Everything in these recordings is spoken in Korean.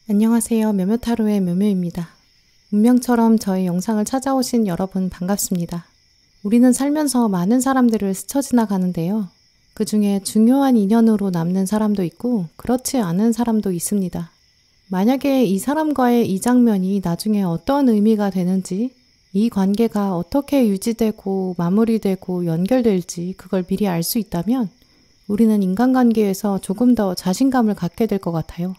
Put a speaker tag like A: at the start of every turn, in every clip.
A: 안녕하세요. 묘묘타로의 묘묘입니다. 운명처럼 저희 영상을 찾아오신 여러분 반갑습니다. 우리는 살면서 많은 사람들을 스쳐 지나가는데요. 그 중에 중요한 인연으로 남는 사람도 있고 그렇지 않은 사람도 있습니다. 만약에 이 사람과의 이 장면이 나중에 어떤 의미가 되는지, 이 관계가 어떻게 유지되고 마무리되고 연결될지 그걸 미리 알 수 있다면 우리는 인간관계에서 조금 더 자신감을 갖게 될 것 같아요.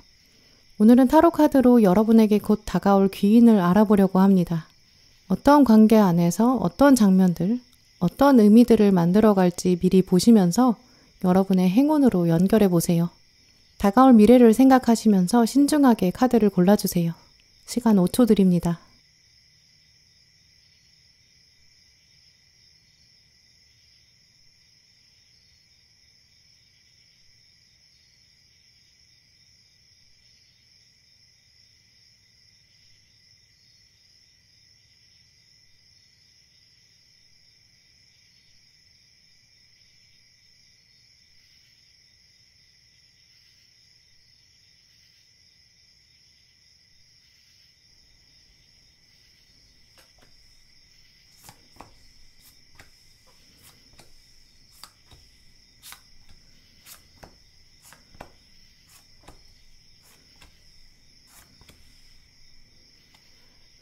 A: 오늘은 타로 카드로 여러분에게 곧 다가올 귀인을 알아보려고 합니다. 어떤 관계 안에서 어떤 장면들, 어떤 의미들을 만들어갈지 미리 보시면서 여러분의 행운으로 연결해 보세요. 다가올 미래를 생각하시면서 신중하게 카드를 골라주세요. 시간 5초 드립니다.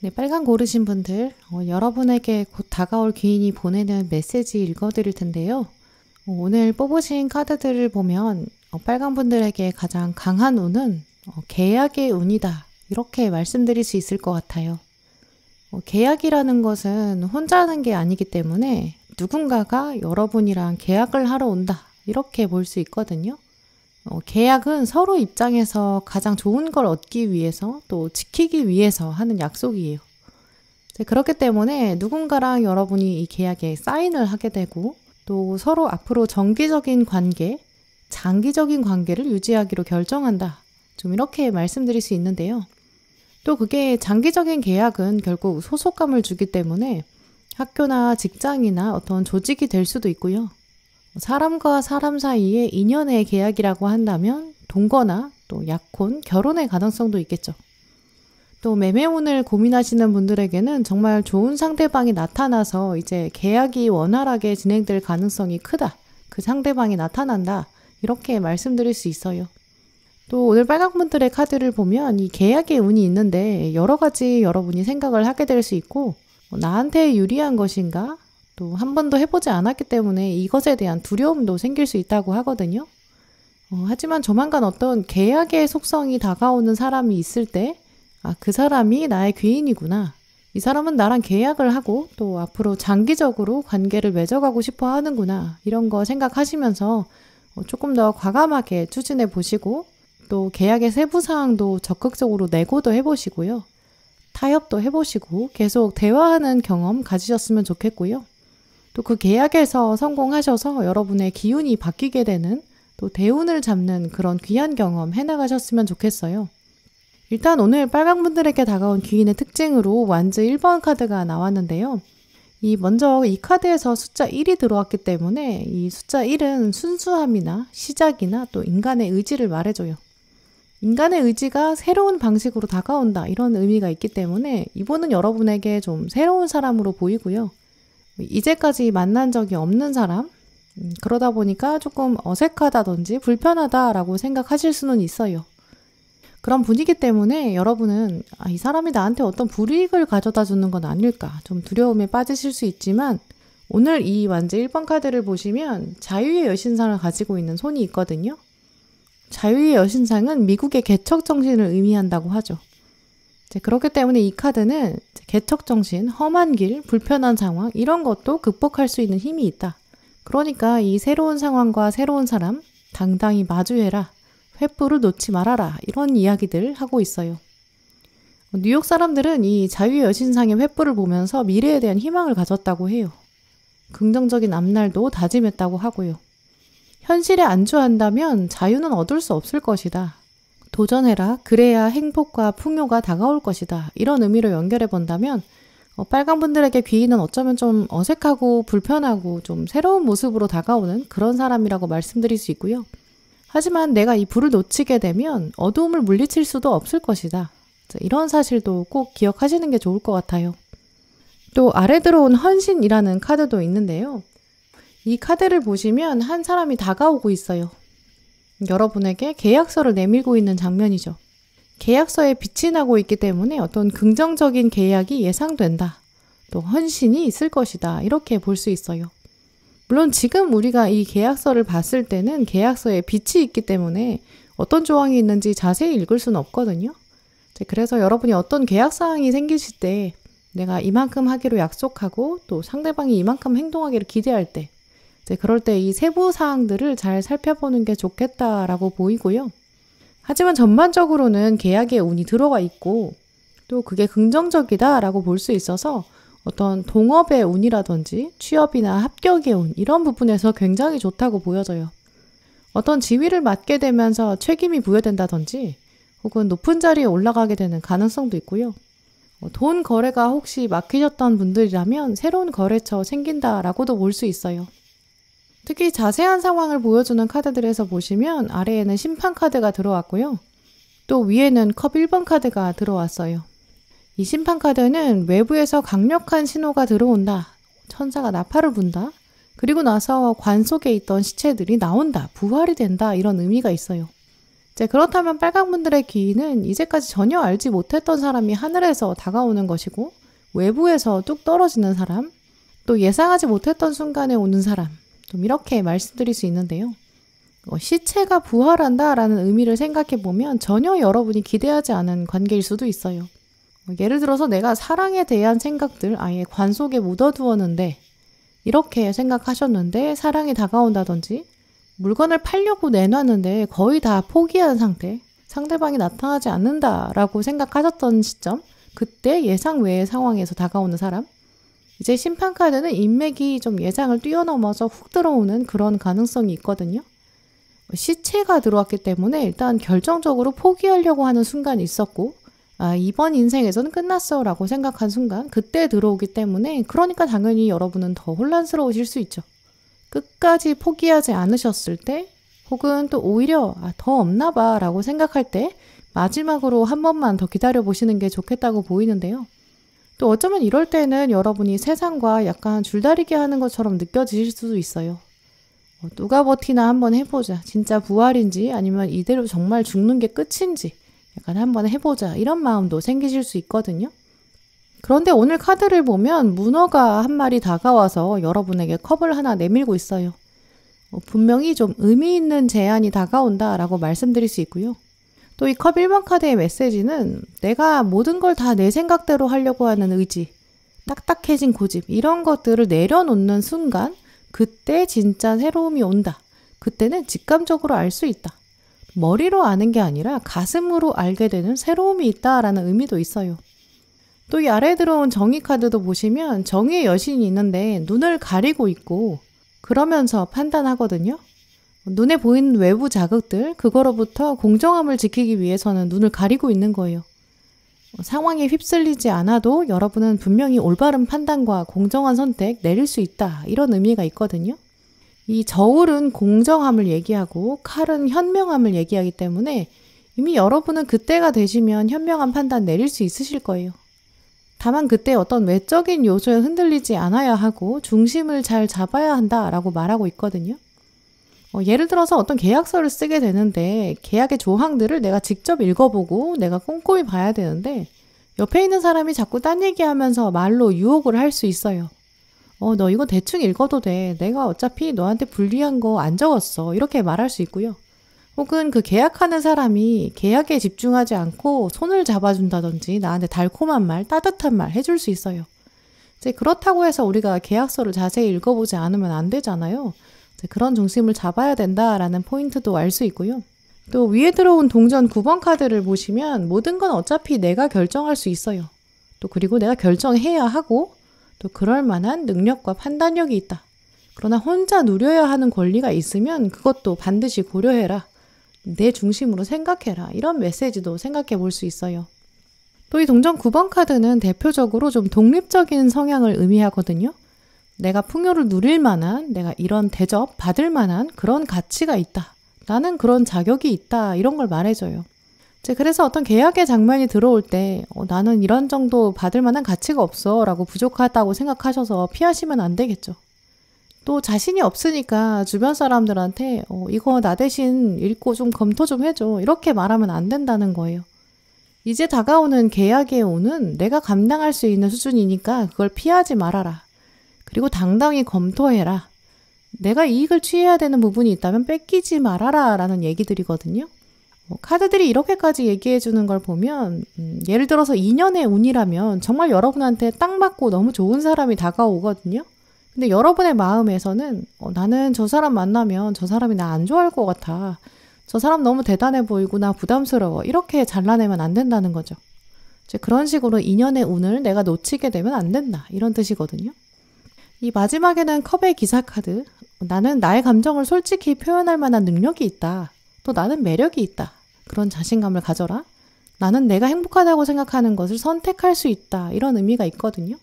A: 네, 빨간 고르신 분들, 여러분에게 곧 다가올 귀인이 보내는 메시지 읽어드릴 텐데요. 오늘 뽑으신 카드들을 보면 빨간 분들에게 가장 강한 운은 계약의 운이다. 이렇게 말씀드릴 수 있을 것 같아요. 계약이라는 것은 혼자 하는 게 아니기 때문에 누군가가 여러분이랑 계약을 하러 온다. 이렇게 볼 수 있거든요. 계약은 서로 입장에서 가장 좋은 걸 얻기 위해서 또 지키기 위해서 하는 약속이에요. 그렇기 때문에 누군가랑 여러분이 이 계약에 사인을 하게 되고 또 서로 앞으로 정기적인 관계, 장기적인 관계를 유지하기로 결정한다. 좀 이렇게 말씀드릴 수 있는데요. 또 그게 장기적인 계약은 결국 소속감을 주기 때문에 학교나 직장이나 어떤 조직이 될 수도 있고요. 사람과 사람 사이의 인연의 계약이라고 한다면 동거나 또 약혼, 결혼의 가능성도 있겠죠. 또 매매운을 고민하시는 분들에게는 정말 좋은 상대방이 나타나서 이제 계약이 원활하게 진행될 가능성이 크다. 그 상대방이 나타난다. 이렇게 말씀드릴 수 있어요. 또 오늘 빨간 분들의 카드를 보면 이 계약의 운이 있는데 여러 가지 여러분이 생각을 하게 될 수 있고 나한테 유리한 것인가? 또 한 번도 해보지 않았기 때문에 이것에 대한 두려움도 생길 수 있다고 하거든요. 하지만 조만간 어떤 계약의 속성이 다가오는 사람이 있을 때 그 사람이 나의 귀인이구나. 이 사람은 나랑 계약을 하고 또 앞으로 장기적으로 관계를 맺어가고 싶어 하는구나. 이런 거 생각하시면서 조금 더 과감하게 추진해 보시고 또 계약의 세부사항도 적극적으로 내고도 해보시고요. 타협도 해보시고 계속 대화하는 경험 가지셨으면 좋겠고요. 또 그 계약에서 성공하셔서 여러분의 기운이 바뀌게 되는 또 대운을 잡는 그런 귀한 경험 해나가셨으면 좋겠어요. 일단 오늘 빨간 분들에게 다가온 귀인의 특징으로 완즈 1번 카드가 나왔는데요. 먼저 이 카드에서 숫자 1이 들어왔기 때문에 이 숫자 1은 순수함이나 시작이나 또 인간의 의지를 말해줘요. 인간의 의지가 새로운 방식으로 다가온다 이런 의미가 있기 때문에 이분은 여러분에게 좀 새로운 사람으로 보이고요. 이제까지 만난 적이 없는 사람, 그러다 보니까 조금 어색하다든지 불편하다라고 생각하실 수는 있어요. 그런 분위기 때문에 여러분은 이 사람이 나한테 어떤 불이익을 가져다 주는 건 아닐까 좀 두려움에 빠지실 수 있지만 오늘 이 완즈 1번 카드를 보시면 자유의 여신상을 가지고 있는 손이 있거든요. 자유의 여신상은 미국의 개척정신을 의미한다고 하죠. 그렇기 때문에 이 카드는 개척정신, 험한 길, 불편한 상황 이런 것도 극복할 수 있는 힘이 있다. 그러니까 이 새로운 상황과 새로운 사람 당당히 마주해라. 횃불을 놓지 말아라. 이런 이야기들 하고 있어요. 뉴욕 사람들은 이 자유의 여신상의 횃불을 보면서 미래에 대한 희망을 가졌다고 해요. 긍정적인 앞날도 다짐했다고 하고요. 현실에 안주한다면 자유는 얻을 수 없을 것이다. 도전해라. 그래야 행복과 풍요가 다가올 것이다. 이런 의미로 연결해 본다면 빨간 분들에게 귀인은 어쩌면 좀 어색하고 불편하고 좀 새로운 모습으로 다가오는 그런 사람이라고 말씀드릴 수 있고요. 하지만 내가 이 불을 놓치게 되면 어두움을 물리칠 수도 없을 것이다. 이런 사실도 꼭 기억하시는 게 좋을 것 같아요. 또 아래 들어온 헌신이라는 카드도 있는데요. 이 카드를 보시면 한 사람이 다가오고 있어요. 여러분에게 계약서를 내밀고 있는 장면이죠. 계약서에 빛이 나고 있기 때문에 어떤 긍정적인 계약이 예상된다. 또 헌신이 있을 것이다. 이렇게 볼 수 있어요. 물론 지금 우리가 이 계약서를 봤을 때는 계약서에 빛이 있기 때문에 어떤 조항이 있는지 자세히 읽을 수는 없거든요. 그래서 여러분이 어떤 계약사항이 생기실 때 내가 이만큼 하기로 약속하고 또 상대방이 이만큼 행동하기를 기대할 때 그럴 때 이 세부 사항들을 잘 살펴보는 게 좋겠다라고 보이고요. 하지만 전반적으로는 계약에 운이 들어가 있고 또 그게 긍정적이다라고 볼 수 있어서 어떤 동업의 운이라든지 취업이나 합격의 운 이런 부분에서 굉장히 좋다고 보여져요. 어떤 지위를 맡게 되면서 책임이 부여된다든지 혹은 높은 자리에 올라가게 되는 가능성도 있고요. 돈 거래가 혹시 막히셨던 분들이라면 새로운 거래처 생긴다라고도 볼 수 있어요. 특히 자세한 상황을 보여주는 카드들에서 보시면 아래에는 심판 카드가 들어왔고요. 또 위에는 컵 1번 카드가 들어왔어요. 이 심판 카드는 외부에서 강력한 신호가 들어온다. 천사가 나팔을 분다. 그리고 나서 관 속에 있던 시체들이 나온다. 부활이 된다. 이런 의미가 있어요. 그렇다면 빨강분들의 기인은 이제까지 전혀 알지 못했던 사람이 하늘에서 다가오는 것이고 외부에서 뚝 떨어지는 사람, 또 예상하지 못했던 순간에 오는 사람, 좀 이렇게 말씀드릴 수 있는데요. 시체가 부활한다라는 의미를 생각해보면 전혀 여러분이 기대하지 않은 관계일 수도 있어요. 예를 들어서 내가 사랑에 대한 생각들 아예 관 속에 묻어두었는데 이렇게 생각하셨는데 사랑이 다가온다든지 물건을 팔려고 내놨는데 거의 다 포기한 상태, 상대방이 나타나지 않는다라고 생각하셨던 시점, 그때 예상 외의 상황에서 다가오는 사람, 이제 심판카드는 인맥이 좀 예상을 뛰어넘어서 훅 들어오는 그런 가능성이 있거든요. 시체가 들어왔기 때문에 일단 결정적으로 포기하려고 하는 순간이 있었고 이번 인생에서는 끝났어 라고 생각한 순간 그때 들어오기 때문에 그러니까 당연히 여러분은 더 혼란스러우실 수 있죠. 끝까지 포기하지 않으셨을 때 혹은 또 오히려 더 없나 봐 라고 생각할 때 마지막으로 한 번만 더 기다려보시는 게 좋겠다고 보이는데요. 또 어쩌면 이럴 때는 여러분이 세상과 약간 줄다리기 하는 것처럼 느껴지실 수도 있어요. 누가 버티나 한번 해보자. 진짜 부활인지 아니면 이대로 정말 죽는 게 끝인지 약간 한번 해보자. 이런 마음도 생기실 수 있거든요. 그런데 오늘 카드를 보면 문어가 한 마리 다가와서 여러분에게 컵을 하나 내밀고 있어요. 분명히 좀 의미 있는 제안이 다가온다라고 말씀드릴 수 있고요. 또 이 컵 1번 카드의 메시지는 내가 모든 걸 다 내 생각대로 하려고 하는 의지, 딱딱해진 고집 이런 것들을 내려놓는 순간 그때 진짜 새로움이 온다. 그때는 직감적으로 알 수 있다. 머리로 아는 게 아니라 가슴으로 알게 되는 새로움이 있다라는 의미도 있어요. 또 이 아래에 들어온 정의 카드도 보시면 정의의 여신이 있는데 눈을 가리고 있고 그러면서 판단하거든요. 눈에 보이는 외부 자극들, 그거로부터 공정함을 지키기 위해서는 눈을 가리고 있는 거예요. 상황에 휩쓸리지 않아도 여러분은 분명히 올바른 판단과 공정한 선택 내릴 수 있다. 이런 의미가 있거든요. 이 저울은 공정함을 얘기하고 칼은 현명함을 얘기하기 때문에 이미 여러분은 그때가 되시면 현명한 판단 내릴 수 있으실 거예요. 다만 그때 어떤 외적인 요소에 흔들리지 않아야 하고 중심을 잘 잡아야 한다라고 말하고 있거든요. 예를 들어서 어떤 계약서를 쓰게 되는데 계약의 조항들을 내가 직접 읽어보고 내가 꼼꼼히 봐야 되는데 옆에 있는 사람이 자꾸 딴 얘기하면서 말로 유혹을 할 수 있어요. 너 이거 대충 읽어도 돼. 내가 어차피 너한테 불리한 거 안 적었어. 이렇게 말할 수 있고요. 혹은 그 계약하는 사람이 계약에 집중하지 않고 손을 잡아준다든지 나한테 달콤한 말, 따뜻한 말 해줄 수 있어요. 이제 그렇다고 해서 우리가 계약서를 자세히 읽어보지 않으면 안 되잖아요. 그런 중심을 잡아야 된다라는 포인트도 알 수 있고요. 또 위에 들어온 동전 9번 카드를 보시면 모든 건 어차피 내가 결정할 수 있어요. 또 그리고 내가 결정해야 하고 또 그럴 만한 능력과 판단력이 있다. 그러나 혼자 누려야 하는 권리가 있으면 그것도 반드시 고려해라. 내 중심으로 생각해라. 이런 메시지도 생각해 볼 수 있어요. 또 이 동전 9번 카드는 대표적으로 좀 독립적인 성향을 의미하거든요. 내가 풍요를 누릴 만한, 내가 이런 대접 받을 만한 그런 가치가 있다. 나는 그런 자격이 있다. 이런 걸 말해줘요. 그래서 어떤 계약의 장면이 들어올 때 나는 이런 정도 받을 만한 가치가 없어 라고 부족하다고 생각하셔서 피하시면 안 되겠죠. 또 자신이 없으니까 주변 사람들한테 이거 나 대신 읽고 좀 검토 좀 해줘 이렇게 말하면 안 된다는 거예요. 이제 다가오는 계약의 오는 내가 감당할 수 있는 수준이니까 그걸 피하지 말아라. 그리고 당당히 검토해라. 내가 이익을 취해야 되는 부분이 있다면 뺏기지 말아라 라는 얘기들이거든요. 카드들이 이렇게까지 얘기해 주는 걸 보면 예를 들어서 2년의 운이라면 정말 여러분한테 딱 맞고 너무 좋은 사람이 다가오거든요. 근데 여러분의 마음에서는 나는 저 사람 만나면 저 사람이 나 안 좋아할 것 같아. 저 사람 너무 대단해 보이고 나 부담스러워. 이렇게 잘라내면 안 된다는 거죠. 그런 식으로 2년의 운을 내가 놓치게 되면 안 된다. 이런 뜻이거든요. 이 마지막에는 컵의 기사 카드. 나는 나의 감정을 솔직히 표현할 만한 능력이 있다. 또 나는 매력이 있다. 그런 자신감을 가져라. 나는 내가 행복하다고 생각하는 것을 선택할 수 있다. 이런 의미가 있거든요.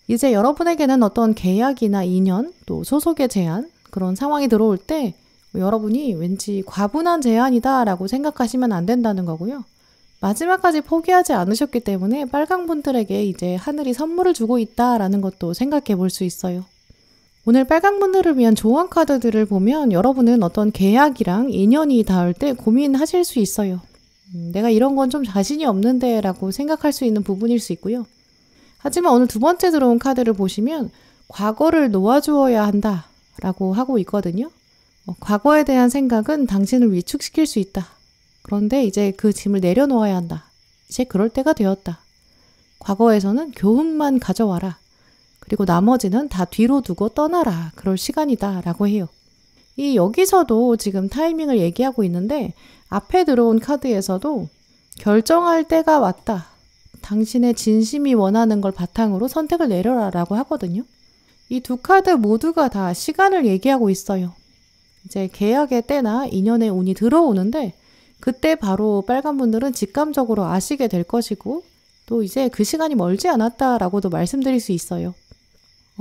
A: 이제 여러분에게는 어떤 계약이나 인연, 또 소속의 제한, 그런 상황이 들어올 때 여러분이 왠지 과분한 제안이다 라고 생각하시면 안 된다는 거고요. 마지막까지 포기하지 않으셨기 때문에 빨강분들에게 이제 하늘이 선물을 주고 있다라는 것도 생각해 볼 수 있어요. 오늘 빨강분들을 위한 조언 카드들을 보면 여러분은 어떤 계약이랑 인연이 닿을 때 고민하실 수 있어요. 내가 이런 건 좀 자신이 없는데 라고 생각할 수 있는 부분일 수 있고요. 하지만 오늘 두 번째 들어온 카드를 보시면 과거를 놓아주어야 한다 라고 하고 있거든요. 과거에 대한 생각은 당신을 위축시킬 수 있다. 그런데 이제 그 짐을 내려놓아야 한다. 이제 그럴 때가 되었다. 과거에서는 교훈만 가져와라. 그리고 나머지는 다 뒤로 두고 떠나라. 그럴 시간이다 라고 해요. 여기서도 지금 타이밍을 얘기하고 있는데 앞에 들어온 카드에서도 결정할 때가 왔다. 당신의 진심이 원하는 걸 바탕으로 선택을 내려라 라고 하거든요. 이 두 카드 모두가 다 시간을 얘기하고 있어요. 이제 계약의 때나 인연의 운이 들어오는데 그때 바로 빨간분들은 직감적으로 아시게 될 것이고 또 이제 그 시간이 멀지 않았다라고도 말씀드릴 수 있어요.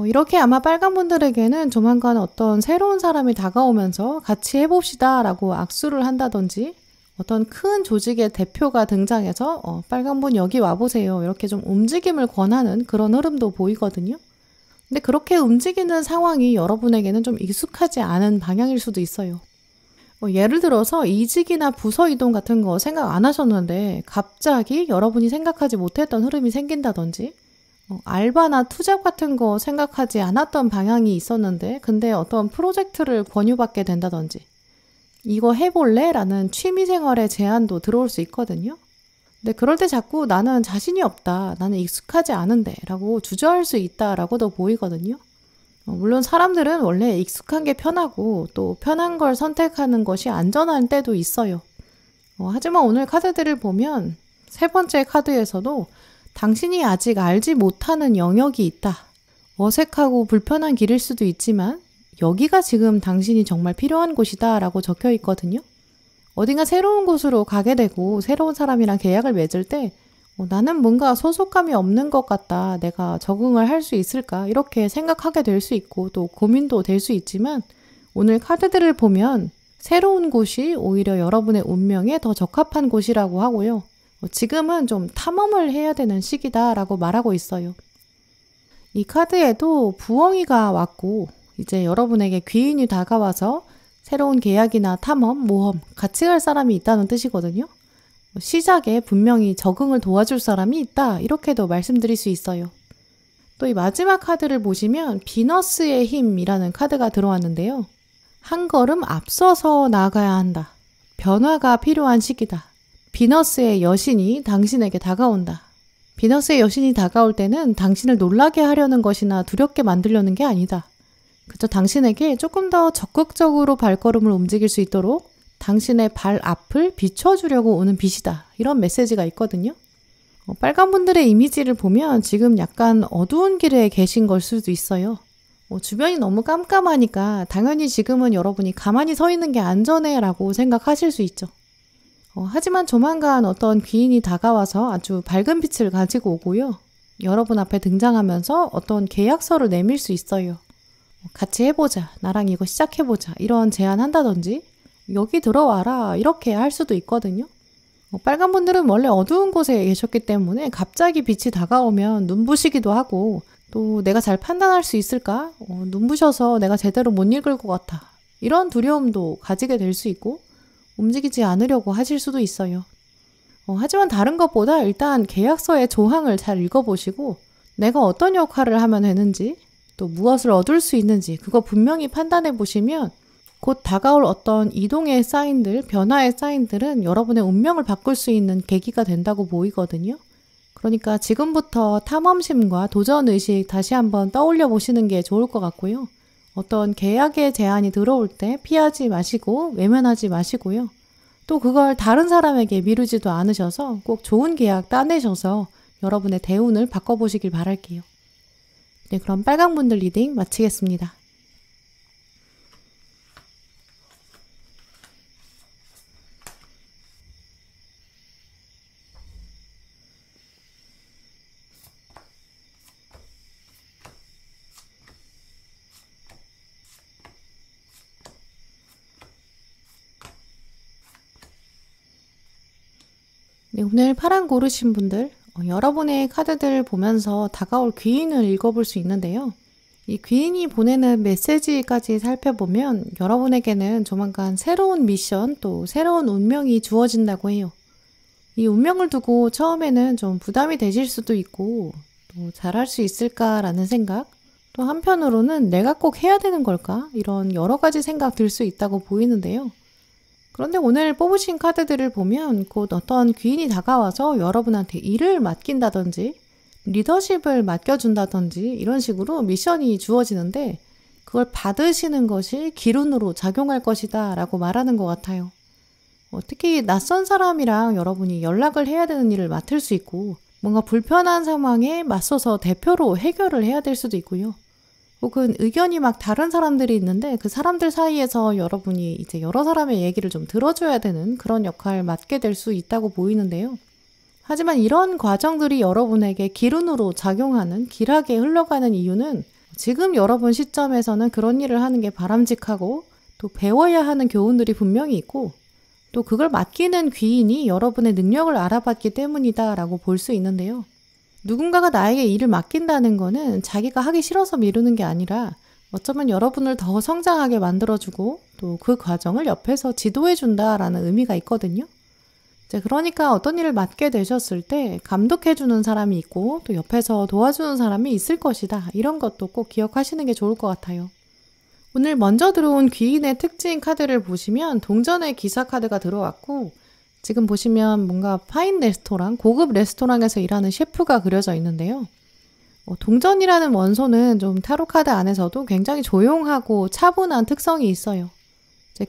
A: 이렇게 아마 빨간분들에게는 조만간 어떤 새로운 사람이 다가오면서 같이 해봅시다 라고 악수를 한다든지 어떤 큰 조직의 대표가 등장해서 빨간분 여기 와보세요 이렇게 좀 움직임을 권하는 그런 흐름도 보이거든요. 근데 그렇게 움직이는 상황이 여러분에게는 좀 익숙하지 않은 방향일 수도 있어요. 예를 들어서 이직이나 부서 이동 같은 거 생각 안 하셨는데 갑자기 여러분이 생각하지 못했던 흐름이 생긴다든지 알바나 투잡 같은 거 생각하지 않았던 방향이 있었는데 근데 어떤 프로젝트를 권유받게 된다든지 이거 해볼래? 라는 취미생활의 제안도 들어올 수 있거든요. 근데 그럴 때 자꾸 나는 자신이 없다. 나는 익숙하지 않은데 라고 주저할 수 있다라고도 보이거든요. 물론 사람들은 원래 익숙한 게 편하고 또 편한 걸 선택하는 것이 안전한 때도 있어요. 하지만 오늘 카드들을 보면 세 번째 카드에서도 당신이 아직 알지 못하는 영역이 있다. 어색하고 불편한 길일 수도 있지만 여기가 지금 당신이 정말 필요한 곳이다 라고 적혀 있거든요. 어딘가 새로운 곳으로 가게 되고 새로운 사람이랑 계약을 맺을 때 나는 뭔가 소속감이 없는 것 같다. 내가 적응을 할 수 있을까? 이렇게 생각하게 될 수 있고 또 고민도 될 수 있지만 오늘 카드들을 보면 새로운 곳이 오히려 여러분의 운명에 더 적합한 곳이라고 하고요. 지금은 좀 탐험을 해야 되는 시기다라고 말하고 있어요. 이 카드에도 부엉이가 왔고 이제 여러분에게 귀인이 다가와서 새로운 계약이나 탐험, 모험, 같이 갈 사람이 있다는 뜻이거든요. 시작에 분명히 적응을 도와줄 사람이 있다. 이렇게도 말씀드릴 수 있어요. 또 이 마지막 카드를 보시면 비너스의 힘이라는 카드가 들어왔는데요. 한 걸음 앞서서 나아가야 한다. 변화가 필요한 시기다. 비너스의 여신이 당신에게 다가온다. 비너스의 여신이 다가올 때는 당신을 놀라게 하려는 것이나 두렵게 만들려는 게 아니다. 그저 당신에게 조금 더 적극적으로 발걸음을 움직일 수 있도록 당신의 발 앞을 비춰주려고 오는 빛이다. 이런 메시지가 있거든요. 빨간 분들의 이미지를 보면 지금 약간 어두운 길에 계신 걸 수도 있어요. 주변이 너무 깜깜하니까 당연히 지금은 여러분이 가만히 서 있는 게 안전해 라고 생각하실 수 있죠. 하지만 조만간 어떤 귀인이 다가와서 아주 밝은 빛을 가지고 오고요. 여러분 앞에 등장하면서 어떤 계약서를 내밀 수 있어요. 같이 해보자. 나랑 이거 시작해보자. 이런 제안한다든지 여기 들어와라 이렇게 할 수도 있거든요. 빨간 분들은 원래 어두운 곳에 계셨기 때문에 갑자기 빛이 다가오면 눈부시기도 하고 또 내가 잘 판단할 수 있을까? 눈부셔서 내가 제대로 못 읽을 것 같아. 이런 두려움도 가지게 될 수 있고 움직이지 않으려고 하실 수도 있어요. 하지만 다른 것보다 일단 계약서의 조항을 잘 읽어보시고 내가 어떤 역할을 하면 되는지 또 무엇을 얻을 수 있는지 그거 분명히 판단해 보시면 곧 다가올 어떤 이동의 사인들, 변화의 사인들은 여러분의 운명을 바꿀 수 있는 계기가 된다고 보이거든요. 그러니까 지금부터 탐험심과 도전의식 다시 한번 떠올려 보시는 게 좋을 것 같고요. 어떤 계약의 제안이 들어올 때 피하지 마시고 외면하지 마시고요. 또 그걸 다른 사람에게 미루지도 않으셔서 꼭 좋은 계약 따내셔서 여러분의 대운을 바꿔보시길 바랄게요. 네, 그럼 빨강분들 리딩 마치겠습니다. 네, 오늘 파랑 고르신 분들 여러분의 카드들 보면서 다가올 귀인을 읽어볼 수 있는데요. 이 귀인이 보내는 메시지까지 살펴보면 여러분에게는 조만간 새로운 미션 또 새로운 운명이 주어진다고 해요. 이 운명을 두고 처음에는 좀 부담이 되실 수도 있고 또 잘할 수 있을까라는 생각 또 한편으로는 내가 꼭 해야 되는 걸까? 이런 여러 가지 생각 들 수 있다고 보이는데요. 그런데 오늘 뽑으신 카드들을 보면 곧 어떤 귀인이 다가와서 여러분한테 일을 맡긴다든지 리더십을 맡겨준다든지 이런 식으로 미션이 주어지는데 그걸 받으시는 것이 기운으로 작용할 것이다 라고 말하는 것 같아요. 특히 낯선 사람이랑 여러분이 연락을 해야 되는 일을 맡을 수 있고 뭔가 불편한 상황에 맞서서 대표로 해결을 해야 될 수도 있고요. 혹은 의견이 막 다른 사람들이 있는데 그 사람들 사이에서 여러분이 이제 여러 사람의 얘기를 좀 들어줘야 되는 그런 역할을 맡게 될 수 있다고 보이는데요. 하지만 이런 과정들이 여러분에게 기운으로 작용하는 길하게 흘러가는 이유는 지금 여러분 시점에서는 그런 일을 하는 게 바람직하고 또 배워야 하는 교훈들이 분명히 있고 또 그걸 맡기는 귀인이 여러분의 능력을 알아봤기 때문이다 라고 볼 수 있는데요. 누군가가 나에게 일을 맡긴다는 거는 자기가 하기 싫어서 미루는 게 아니라 어쩌면 여러분을 더 성장하게 만들어주고 또 그 과정을 옆에서 지도해준다라는 의미가 있거든요. 그러니까 어떤 일을 맡게 되셨을 때 감독해주는 사람이 있고 또 옆에서 도와주는 사람이 있을 것이다. 이런 것도 꼭 기억하시는 게 좋을 것 같아요. 오늘 먼저 들어온 귀인의 특징 카드를 보시면 동전의 기사 카드가 들어왔고 지금 보시면 뭔가 파인 레스토랑, 고급 레스토랑에서 일하는 셰프가 그려져 있는데요. 동전이라는 원소는 좀 타로 카드 안에서도 굉장히 조용하고 차분한 특성이 있어요.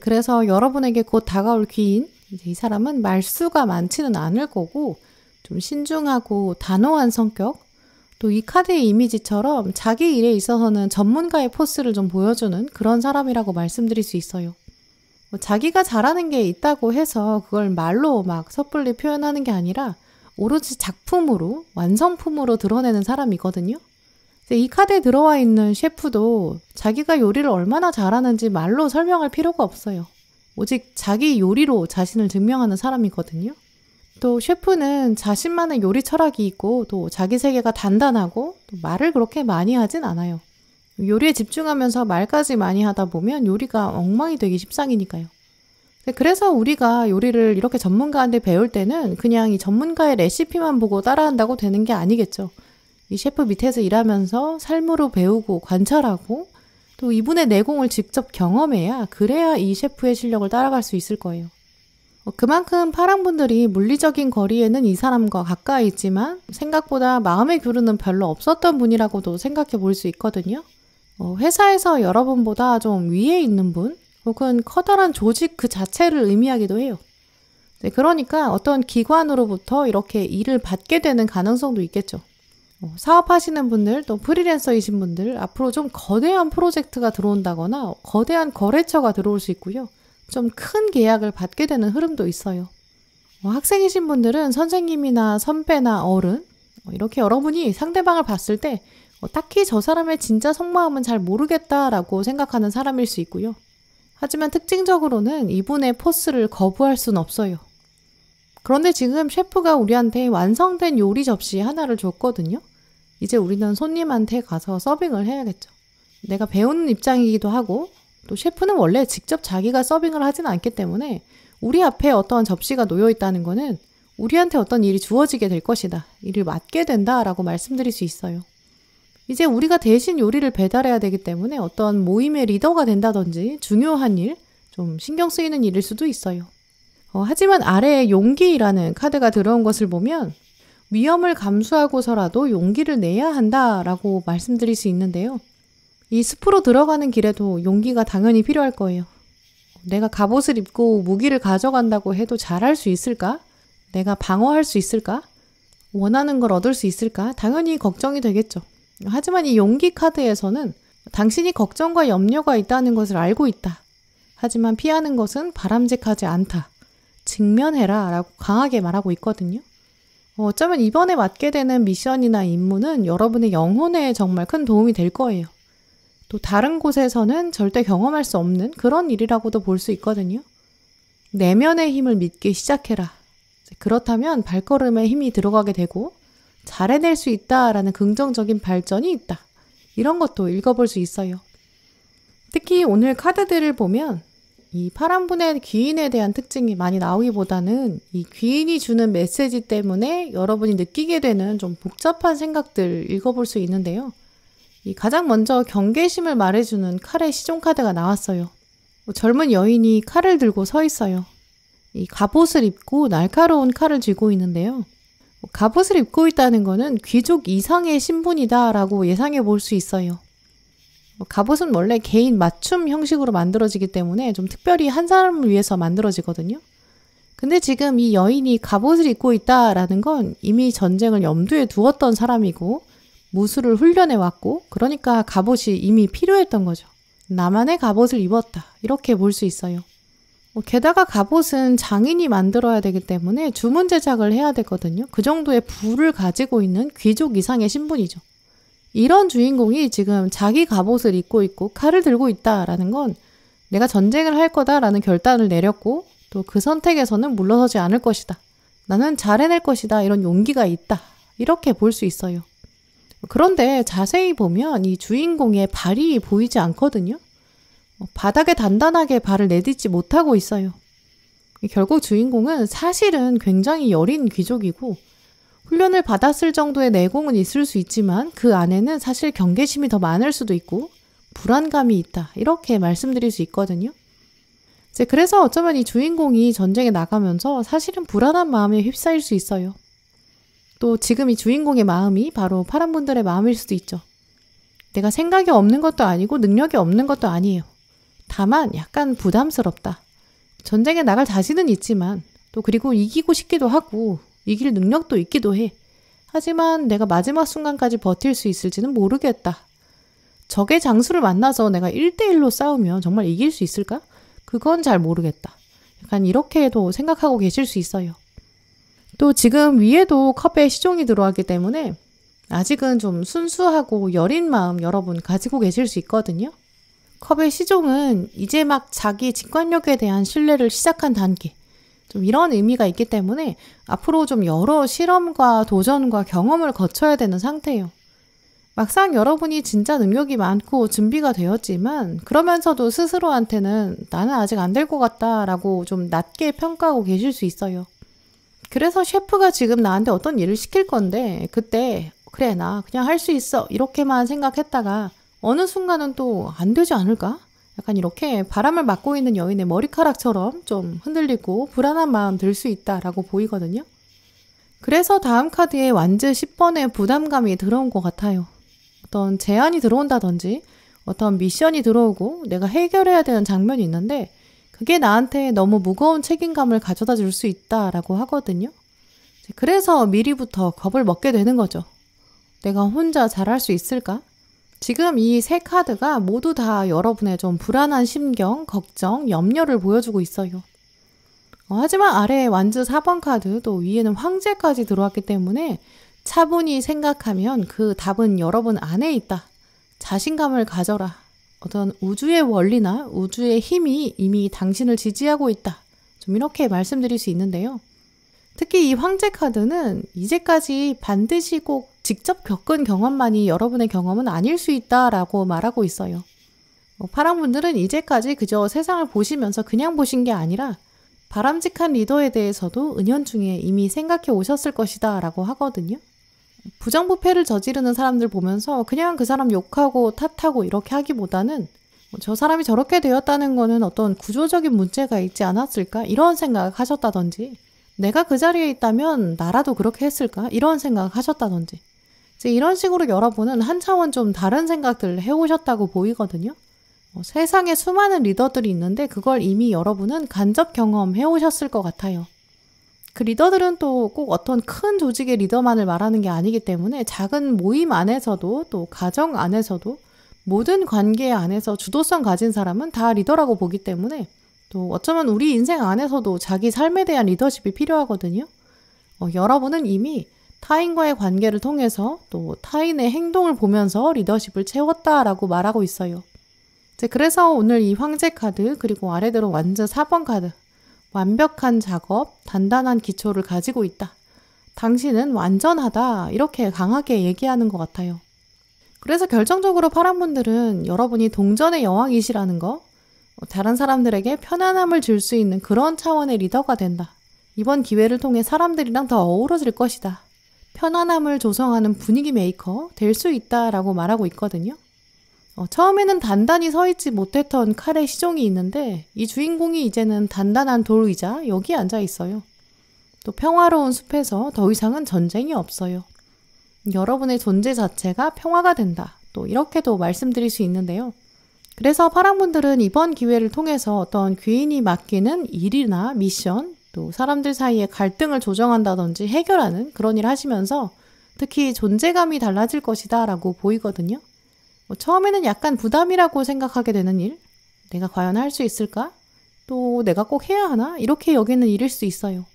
A: 그래서 여러분에게 곧 다가올 귀인, 이 사람은 말수가 많지는 않을 거고 좀 신중하고 단호한 성격, 또 이 카드의 이미지처럼 자기 일에 있어서는 전문가의 포스를 좀 보여주는 그런 사람이라고 말씀드릴 수 있어요. 자기가 잘하는 게 있다고 해서 그걸 말로 막 섣불리 표현하는 게 아니라 오로지 작품으로, 완성품으로 드러내는 사람이거든요. 이 카드에 들어와 있는 셰프도 자기가 요리를 얼마나 잘하는지 말로 설명할 필요가 없어요. 오직 자기 요리로 자신을 증명하는 사람이거든요. 또 셰프는 자신만의 요리 철학이 있고 또 자기 세계가 단단하고 또 말을 그렇게 많이 하진 않아요. 요리에 집중하면서 말까지 많이 하다 보면 요리가 엉망이 되기 십상이니까요. 그래서 우리가 요리를 이렇게 전문가한테 배울 때는 그냥 이 전문가의 레시피만 보고 따라한다고 되는 게 아니겠죠. 이 셰프 밑에서 일하면서 삶으로 배우고 관찰하고 또 이분의 내공을 직접 경험해야 그래야 이 셰프의 실력을 따라갈 수 있을 거예요. 그만큼 파랑분들이 물리적인 거리에는 이 사람과 가까이 있지만 생각보다 마음의 교류는 별로 없었던 분이라고도 생각해 볼 수 있거든요. 회사에서 여러분보다 좀 위에 있는 분 혹은 커다란 조직 그 자체를 의미하기도 해요. 그러니까 어떤 기관으로부터 이렇게 일을 받게 되는 가능성도 있겠죠. 사업하시는 분들 또 프리랜서이신 분들 앞으로 좀 거대한 프로젝트가 들어온다거나 거대한 거래처가 들어올 수 있고요. 좀 큰 계약을 받게 되는 흐름도 있어요. 학생이신 분들은 선생님이나 선배나 어른 이렇게 여러분이 상대방을 봤을 때 딱히 저 사람의 진짜 속마음은 잘 모르겠다라고 생각하는 사람일 수 있고요. 하지만 특징적으로는 이분의 포스를 거부할 순 없어요. 그런데 지금 셰프가 우리한테 완성된 요리 접시 하나를 줬거든요. 이제 우리는 손님한테 가서 서빙을 해야겠죠. 내가 배우는 입장이기도 하고 또 셰프는 원래 직접 자기가 서빙을 하지는 않기 때문에 우리 앞에 어떠한 접시가 놓여 있다는 거는 우리한테 어떤 일이 주어지게 될 것이다. 일을 맡게 된다라고 말씀드릴 수 있어요. 이제 우리가 대신 요리를 배달해야 되기 때문에 어떤 모임의 리더가 된다든지 중요한 일, 좀 신경 쓰이는 일일 수도 있어요. 하지만 아래에 용기라는 카드가 들어온 것을 보면 위험을 감수하고서라도 용기를 내야 한다라고 말씀드릴 수 있는데요. 이 숲으로 들어가는 길에도 용기가 당연히 필요할 거예요. 내가 갑옷을 입고 무기를 가져간다고 해도 잘할 수 있을까? 내가 방어할 수 있을까? 원하는 걸 얻을 수 있을까? 당연히 걱정이 되겠죠. 하지만 이 용기 카드에서는 당신이 걱정과 염려가 있다는 것을 알고 있다. 하지만 피하는 것은 바람직하지 않다. 직면해라 라고 강하게 말하고 있거든요. 어쩌면 이번에 맡게 되는 미션이나 임무는 여러분의 영혼에 정말 큰 도움이 될 거예요. 또 다른 곳에서는 절대 경험할 수 없는 그런 일이라고도 볼 수 있거든요. 내면의 힘을 믿기 시작해라. 그렇다면 발걸음에 힘이 들어가게 되고 잘 해낼 수 있다라는 긍정적인 발전이 있다. 이런 것도 읽어볼 수 있어요. 특히 오늘 카드들을 보면 이 파란분의 귀인에 대한 특징이 많이 나오기보다는 이 귀인이 주는 메시지 때문에 여러분이 느끼게 되는 좀 복잡한 생각들 읽어볼 수 있는데요. 이 가장 먼저 경계심을 말해주는 칼의 시종 카드가 나왔어요. 젊은 여인이 칼을 들고 서 있어요. 이 갑옷을 입고 날카로운 칼을 쥐고 있는데요. 갑옷을 입고 있다는 것은 귀족 이상의 신분이다 라고 예상해 볼 수 있어요. 갑옷은 원래 개인 맞춤 형식으로 만들어지기 때문에 좀 특별히 한 사람을 위해서 만들어지거든요. 근데 지금 이 여인이 갑옷을 입고 있다라는 건 이미 전쟁을 염두에 두었던 사람이고 무술을 훈련해 왔고 그러니까 갑옷이 이미 필요했던 거죠. 나만의 갑옷을 입었다. 이렇게 볼 수 있어요. 게다가 갑옷은 장인이 만들어야 되기 때문에 주문 제작을 해야 되거든요. 그 정도의 부를 가지고 있는 귀족 이상의 신분이죠. 이런 주인공이 지금 자기 갑옷을 입고 있고 칼을 들고 있다라는 건 내가 전쟁을 할 거다라는 결단을 내렸고 또 그 선택에서는 물러서지 않을 것이다. 나는 잘 해낼 것이다. 이런 용기가 있다. 이렇게 볼 수 있어요. 그런데 자세히 보면 이 주인공의 발이 보이지 않거든요. 바닥에 단단하게 발을 내딛지 못하고 있어요. 결국 주인공은 사실은 굉장히 여린 귀족이고 훈련을 받았을 정도의 내공은 있을 수 있지만 그 안에는 사실 경계심이 더 많을 수도 있고 불안감이 있다. 이렇게 말씀드릴 수 있거든요. 그래서 어쩌면 이 주인공이 전쟁에 나가면서 사실은 불안한 마음에 휩싸일 수 있어요. 또 지금 이 주인공의 마음이 바로 파란 분들의 마음일 수도 있죠. 내가 생각이 없는 것도 아니고 능력이 없는 것도 아니에요. 다만 약간 부담스럽다. 전쟁에 나갈 자신은 있지만 또 그리고 이기고 싶기도 하고 이길 능력도 있기도 해. 하지만 내가 마지막 순간까지 버틸 수 있을지는 모르겠다. 적의 장수를 만나서 내가 1대1로 싸우면 정말 이길 수 있을까? 그건 잘 모르겠다. 약간 이렇게도 생각하고 계실 수 있어요. 또 지금 위에도 컵에 시종이 들어왔기 때문에 아직은 좀 순수하고 여린 마음 여러분 가지고 계실 수 있거든요. 컵의 시종은 이제 막 자기 직관력에 대한 신뢰를 시작한 단계. 좀 이런 의미가 있기 때문에 앞으로 좀 여러 실험과 도전과 경험을 거쳐야 되는 상태예요. 막상 여러분이 진짜 능력이 많고 준비가 되었지만 그러면서도 스스로한테는 나는 아직 안 될 것 같다라고 좀 낮게 평가하고 계실 수 있어요. 그래서 셰프가 지금 나한테 어떤 일을 시킬 건데 그때 그래 나 그냥 할 수 있어 이렇게만 생각했다가 어느 순간은 또 안 되지 않을까? 약간 이렇게 바람을 맞고 있는 여인의 머리카락처럼 좀 흔들리고 불안한 마음 들 수 있다라고 보이거든요. 그래서 다음 카드에 완즈 10번의 부담감이 들어온 것 같아요. 어떤 제안이 들어온다든지 어떤 미션이 들어오고 내가 해결해야 되는 장면이 있는데 그게 나한테 너무 무거운 책임감을 가져다 줄 수 있다라고 하거든요. 그래서 미리부터 겁을 먹게 되는 거죠. 내가 혼자 잘할 수 있을까? 지금 이 세 카드가 모두 다 여러분의 좀 불안한 심경, 걱정, 염려를 보여주고 있어요. 하지만 아래에 완즈 4번 카드 또 위에는 황제까지 들어왔기 때문에 차분히 생각하면 그 답은 여러분 안에 있다. 자신감을 가져라. 어떤 우주의 원리나 우주의 힘이 이미 당신을 지지하고 있다. 좀 이렇게 말씀드릴 수 있는데요. 특히 이 황제 카드는 이제까지 반드시 꼭 직접 겪은 경험만이 여러분의 경험은 아닐 수 있다라고 말하고 있어요. 파랑 분들은 이제까지 그저 세상을 보시면서 그냥 보신 게 아니라 바람직한 리더에 대해서도 은연중에 이미 생각해 오셨을 것이다 라고 하거든요. 부정부패를 저지르는 사람들 보면서 그냥 그 사람 욕하고 탓하고 이렇게 하기보다는 저 사람이 저렇게 되었다는 거는 어떤 구조적인 문제가 있지 않았을까? 이런 생각을 하셨다든지, 내가 그 자리에 있다면 나라도 그렇게 했을까? 이런 생각을 하셨다든지, 이제 이런 식으로 여러분은 한 차원 좀 다른 생각들을 해오셨다고 보이거든요. 세상에 수많은 리더들이 있는데 그걸 이미 여러분은 간접 경험해 오셨을 것 같아요. 그 리더들은 또 꼭 어떤 큰 조직의 리더만을 말하는 게 아니기 때문에 작은 모임 안에서도 또 가정 안에서도 모든 관계 안에서 주도성 가진 사람은 다 리더라고 보기 때문에 또 어쩌면 우리 인생 안에서도 자기 삶에 대한 리더십이 필요하거든요. 여러분은 이미 타인과의 관계를 통해서 또 타인의 행동을 보면서 리더십을 채웠다라고 말하고 있어요. 그래서 오늘 이 황제 카드 그리고 아래대로 완전 4번 카드 완벽한 작업, 단단한 기초를 가지고 있다. 당신은 완전하다. 이렇게 강하게 얘기하는 것 같아요. 그래서 결정적으로 파랑분들은 여러분이 동전의 여왕이시라는 거, 다른 사람들에게 편안함을 줄 수 있는 그런 차원의 리더가 된다. 이번 기회를 통해 사람들이랑 더 어우러질 것이다. 편안함을 조성하는 분위기 메이커 될 수 있다라고 말하고 있거든요. 처음에는 단단히 서있지 못했던 칼의 시종이 있는데 이 주인공이 이제는 단단한 돌 의자 여기 앉아 있어요. 또 평화로운 숲에서 더 이상은 전쟁이 없어요. 여러분의 존재 자체가 평화가 된다. 또 이렇게도 말씀드릴 수 있는데요. 그래서 파랑분들은 이번 기회를 통해서 어떤 귀인이 맡기는 일이나 미션, 또 사람들 사이에 갈등을 조정한다든지 해결하는 그런 일 하시면서 특히 존재감이 달라질 것이다 라고 보이거든요. 처음에는 약간 부담이라고 생각하게 되는 일, 내가 과연 할 수 있을까? 또 내가 꼭 해야 하나? 이렇게 여기는 일일 수 있어요.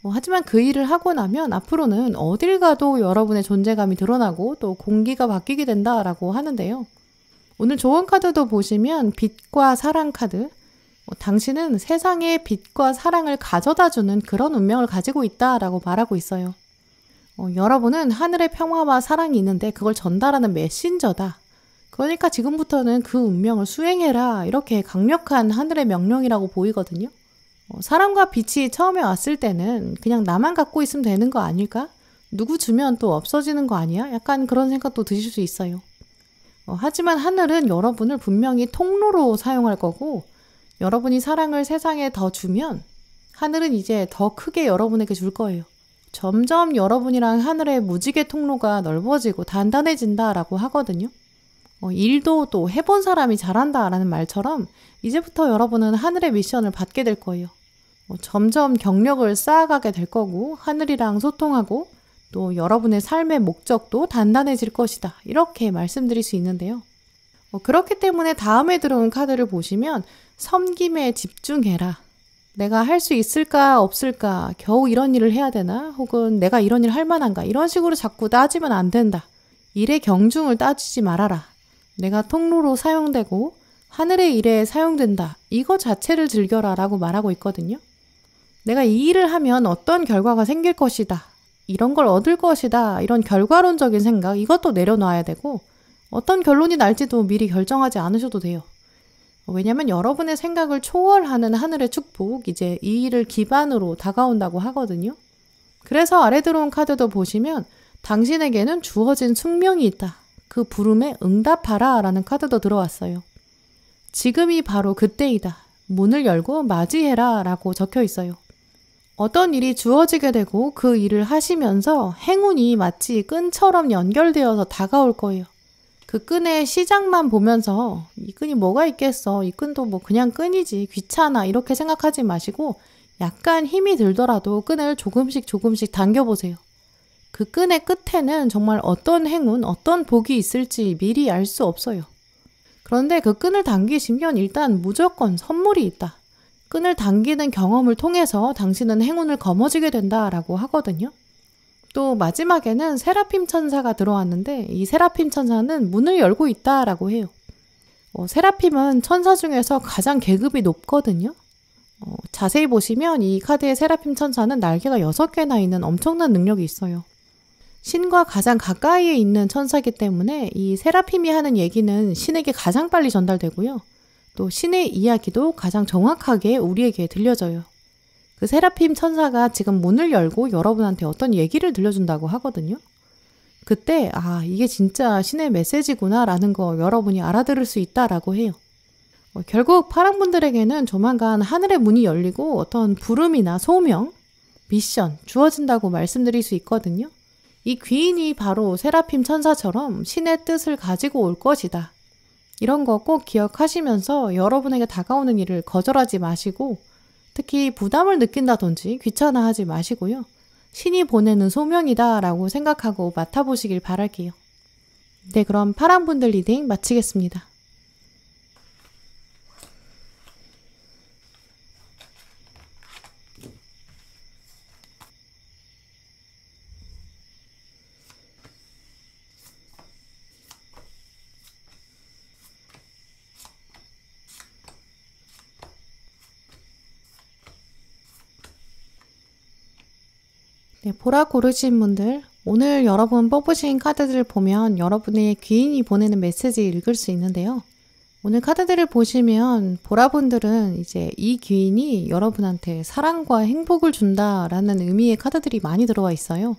A: 하지만 그 일을 하고 나면 앞으로는 어딜 가도 여러분의 존재감이 드러나고 또 공기가 바뀌게 된다라고 하는데요. 오늘 조언 카드도 보시면 빛과 사랑 카드, 당신은 세상에 빛과 사랑을 가져다주는 그런 운명을 가지고 있다라고 말하고 있어요. 여러분은 하늘의 평화와 사랑이 있는데 그걸 전달하는 메신저다. 그러니까 지금부터는 그 운명을 수행해라. 이렇게 강력한 하늘의 명령이라고 보이거든요. 사랑과 빛이 처음에 왔을 때는 그냥 나만 갖고 있으면 되는 거 아닐까? 누구 주면 또 없어지는 거 아니야? 약간 그런 생각도 드실 수 있어요. 하지만 하늘은 여러분을 분명히 통로로 사용할 거고 여러분이 사랑을 세상에 더 주면 하늘은 이제 더 크게 여러분에게 줄 거예요. 점점 여러분이랑 하늘의 무지개 통로가 넓어지고 단단해진다라고 하거든요. 일도 또 해본 사람이 잘한다라는 말처럼 이제부터 여러분은 하늘의 미션을 받게 될 거예요. 점점 경력을 쌓아가게 될 거고 하늘이랑 소통하고 또 여러분의 삶의 목적도 단단해질 것이다. 이렇게 말씀드릴 수 있는데요. 그렇기 때문에 다음에 들어온 카드를 보시면 섬김에 집중해라. 내가 할 수 있을까 없을까? 겨우 이런 일을 해야 되나? 혹은 내가 이런 일 할 만한가? 이런 식으로 자꾸 따지면 안 된다. 일의 경중을 따지지 말아라. 내가 통로로 사용되고 하늘의 일에 사용된다. 이거 자체를 즐겨라 라고 말하고 있거든요. 내가 이 일을 하면 어떤 결과가 생길 것이다. 이런 걸 얻을 것이다. 이런 결과론적인 생각 이것도 내려놔야 되고 어떤 결론이 날지도 미리 결정하지 않으셔도 돼요. 왜냐하면 여러분의 생각을 초월하는 하늘의 축복 이제 이 일을 기반으로 다가온다고 하거든요. 그래서 아래 들어온 카드도 보시면 당신에게는 주어진 숙명이 있다. 그 부름에 응답하라 라는 카드도 들어왔어요. 지금이 바로 그때이다. 문을 열고 맞이해라 라고 적혀 있어요. 어떤 일이 주어지게 되고 그 일을 하시면서 행운이 마치 끈처럼 연결되어서 다가올 거예요. 그 끈의 시작만 보면서 이 끈이 뭐가 있겠어. 이 끈도 뭐 그냥 끈이지. 귀찮아. 이렇게 생각하지 마시고 약간 힘이 들더라도 끈을 조금씩 당겨보세요. 그 끈의 끝에는 정말 어떤 행운, 어떤 복이 있을지 미리 알 수 없어요. 그런데 그 끈을 당기시면 일단 무조건 선물이 있다. 끈을 당기는 경험을 통해서 당신은 행운을 거머쥐게 된다라고 하거든요. 또 마지막에는 세라핌 천사가 들어왔는데 이 세라핌 천사는 문을 열고 있다라고 해요. 세라핌은 천사 중에서 가장 계급이 높거든요. 자세히 보시면 이 카드의 세라핌 천사는 날개가 6개나 있는 엄청난 능력이 있어요. 신과 가장 가까이에 있는 천사이기 때문에 이 세라핌이 하는 얘기는 신에게 가장 빨리 전달되고요. 또 신의 이야기도 가장 정확하게 우리에게 들려져요. 그 세라핌 천사가 지금 문을 열고 여러분한테 어떤 얘기를 들려준다고 하거든요. 그때 이게 진짜 신의 메시지구나 라는 거 여러분이 알아들을 수 있다라고 해요. 결국 파랑분들에게는 조만간 하늘의 문이 열리고 어떤 부름이나 소명, 미션 주어진다고 말씀드릴 수 있거든요. 이 귀인이 바로 세라핌 천사처럼 신의 뜻을 가지고 올 것이다. 이런 거 꼭 기억하시면서 여러분에게 다가오는 일을 거절하지 마시고 특히 부담을 느낀다든지 귀찮아하지 마시고요. 신이 보내는 소명이다 라고 생각하고 맡아보시길 바랄게요. 네, 그럼 파랑분들 리딩 마치겠습니다. 네, 보라 고르신 분들, 오늘 여러분 뽑으신 카드들을 보면 여러분의 귀인이 보내는 메시지 읽을 수 있는데요. 오늘 카드들을 보시면 보라분들은 이제 이 귀인이 여러분한테 사랑과 행복을 준다라는 의미의 카드들이 많이 들어와 있어요.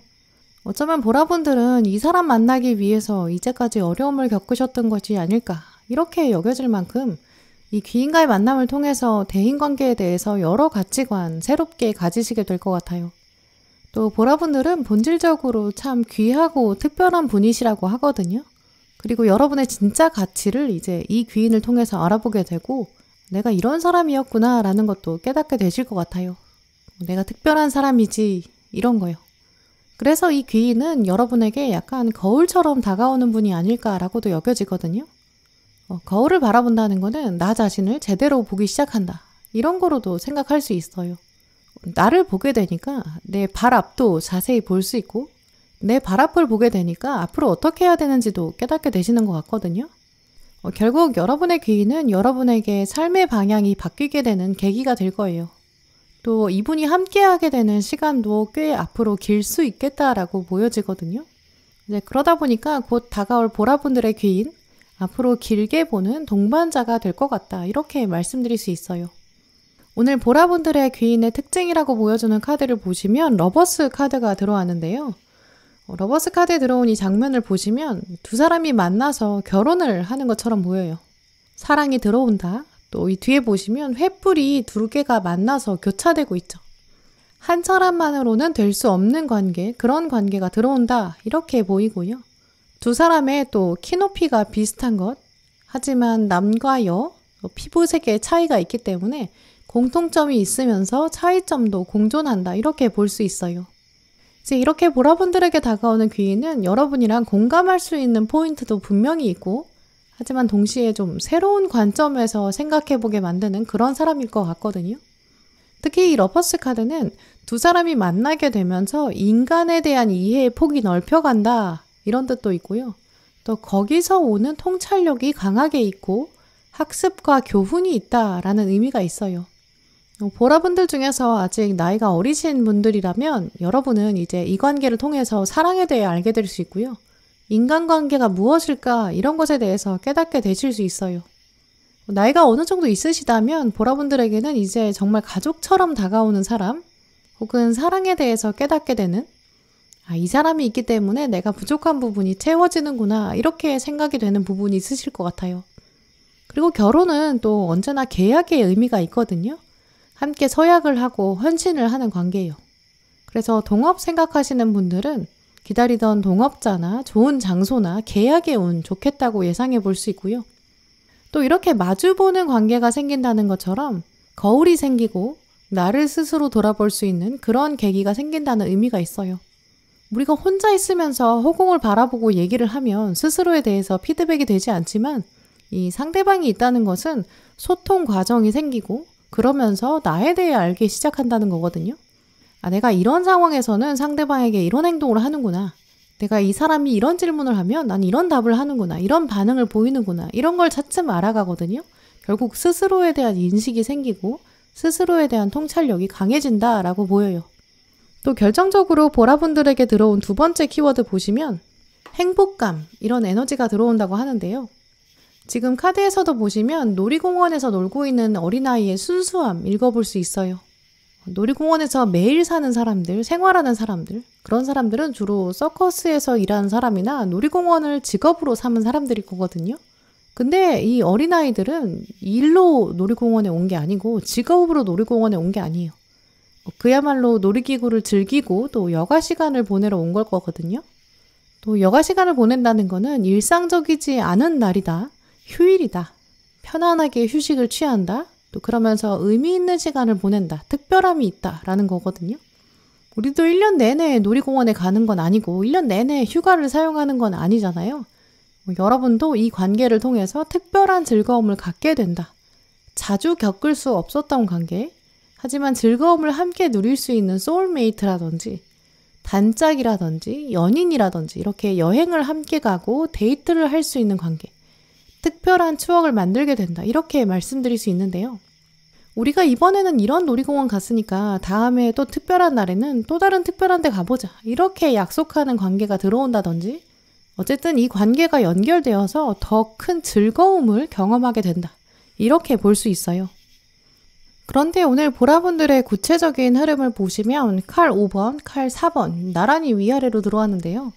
A: 어쩌면 보라분들은 이 사람 만나기 위해서 이제까지 어려움을 겪으셨던 것이 아닐까 이렇게 여겨질 만큼 이 귀인과의 만남을 통해서 대인관계에 대해서 여러 가치관 새롭게 가지시게 될 것 같아요. 또 보라분들은 본질적으로 참 귀하고 특별한 분이시라고 하거든요. 그리고 여러분의 진짜 가치를 이제 이 귀인을 통해서 알아보게 되고 내가 이런 사람이었구나 라는 것도 깨닫게 되실 것 같아요. 내가 특별한 사람이지 이런 거요. 그래서 이 귀인은 여러분에게 약간 거울처럼 다가오는 분이 아닐까라고도 여겨지거든요. 거울을 바라본다는 거는 나 자신을 제대로 보기 시작한다. 이런 거로도 생각할 수 있어요. 나를 보게 되니까 내 발 앞도 자세히 볼 수 있고 내 발 앞을 보게 되니까 앞으로 어떻게 해야 되는지도 깨닫게 되시는 것 같거든요. 결국 여러분의 귀인은 여러분에게 삶의 방향이 바뀌게 되는 계기가 될 거예요. 또 이분이 함께하게 되는 시간도 꽤 앞으로 길 수 있겠다라고 보여지거든요. 이제 그러다 보니까 곧 다가올 보라분들의 귀인, 앞으로 길게 보는 동반자가 될 것 같다. 이렇게 말씀드릴 수 있어요. 오늘 보라분들의 귀인의 특징이라고 보여주는 카드를 보시면 러버스 카드가 들어왔는데요. 러버스 카드에 들어온 이 장면을 보시면 두 사람이 만나서 결혼을 하는 것처럼 보여요. 사랑이 들어온다. 또 이 뒤에 보시면 횃불이 두 개가 만나서 교차되고 있죠. 한 사람만으로는 될 수 없는 관계, 그런 관계가 들어온다. 이렇게 보이고요. 두 사람의 또 키높이가 비슷한 것. 하지만 남과 여, 피부색의 차이가 있기 때문에 공통점이 있으면서 차이점도 공존한다. 이렇게 볼 수 있어요. 이제 이렇게 보라분들에게 다가오는 귀인은 여러분이랑 공감할 수 있는 포인트도 분명히 있고 하지만 동시에 좀 새로운 관점에서 생각해보게 만드는 그런 사람일 것 같거든요. 특히 이 러버스 카드는 두 사람이 만나게 되면서 인간에 대한 이해의 폭이 넓혀간다. 이런 뜻도 있고요. 또 거기서 오는 통찰력이 강하게 있고 학습과 교훈이 있다라는 의미가 있어요. 보라분들 중에서 아직 나이가 어리신 분들이라면 여러분은 이제 이 관계를 통해서 사랑에 대해 알게 될 수 있고요. 인간관계가 무엇일까 이런 것에 대해서 깨닫게 되실 수 있어요. 나이가 어느 정도 있으시다면 보라분들에게는 이제 정말 가족처럼 다가오는 사람 혹은 사랑에 대해서 깨닫게 되는 이 사람이 있기 때문에 내가 부족한 부분이 채워지는구나 이렇게 생각이 되는 부분이 있으실 것 같아요. 그리고 결혼은 또 언제나 계약의 의미가 있거든요. 함께 서약을 하고 헌신을 하는 관계예요. 그래서 동업 생각하시는 분들은 기다리던 동업자나 좋은 장소나 계약의 운 좋겠다고 예상해 볼 수 있고요. 또 이렇게 마주보는 관계가 생긴다는 것처럼 거울이 생기고 나를 스스로 돌아볼 수 있는 그런 계기가 생긴다는 의미가 있어요. 우리가 혼자 있으면서 허공을 바라보고 얘기를 하면 스스로에 대해서 피드백이 되지 않지만 이 상대방이 있다는 것은 소통 과정이 생기고 그러면서 나에 대해 알기 시작한다는 거거든요. 내가 이런 상황에서는 상대방에게 이런 행동을 하는구나. 내가 이 사람이 이런 질문을 하면 난 이런 답을 하는구나, 이런 반응을 보이는구나, 이런 걸 차츰 알아가거든요. 결국 스스로에 대한 인식이 생기고 스스로에 대한 통찰력이 강해진다라고 보여요. 또 결정적으로 보라분들에게 들어온 두 번째 키워드 보시면 행복감, 이런 에너지가 들어온다고 하는데요. 지금 카드에서도 보시면 놀이공원에서 놀고 있는 어린아이의 순수함 읽어볼 수 있어요. 놀이공원에서 매일 사는 사람들, 생활하는 사람들, 그런 사람들은 주로 서커스에서 일하는 사람이나 놀이공원을 직업으로 삼은 사람들일 거거든요. 근데 이 어린아이들은 일로 놀이공원에 온 게 아니고 직업으로 놀이공원에 온 게 아니에요. 그야말로 놀이기구를 즐기고 또 여가 시간을 보내러 온 걸 거거든요. 또 여가 시간을 보낸다는 거는 일상적이지 않은 날이다, 휴일이다, 편안하게 휴식을 취한다, 또 그러면서 의미 있는 시간을 보낸다, 특별함이 있다라는 거거든요. 우리도 1년 내내 놀이공원에 가는 건 아니고 1년 내내 휴가를 사용하는 건 아니잖아요. 여러분도 이 관계를 통해서 특별한 즐거움을 갖게 된다. 자주 겪을 수 없었던 관계, 하지만 즐거움을 함께 누릴 수 있는 소울메이트라든지 단짝이라든지 연인이라든지 이렇게 여행을 함께 가고 데이트를 할 수 있는 관계, 특별한 추억을 만들게 된다, 이렇게 말씀드릴 수 있는데요. 우리가 이번에는 이런 놀이공원 갔으니까 다음에 또 특별한 날에는 또 다른 특별한 데 가보자, 이렇게 약속하는 관계가 들어온다든지, 어쨌든 이 관계가 연결되어서 더 큰 즐거움을 경험하게 된다, 이렇게 볼 수 있어요. 그런데 오늘 보라분들의 구체적인 흐름을 보시면 칼 5번, 칼 4번 나란히 위아래로 들어왔는데요.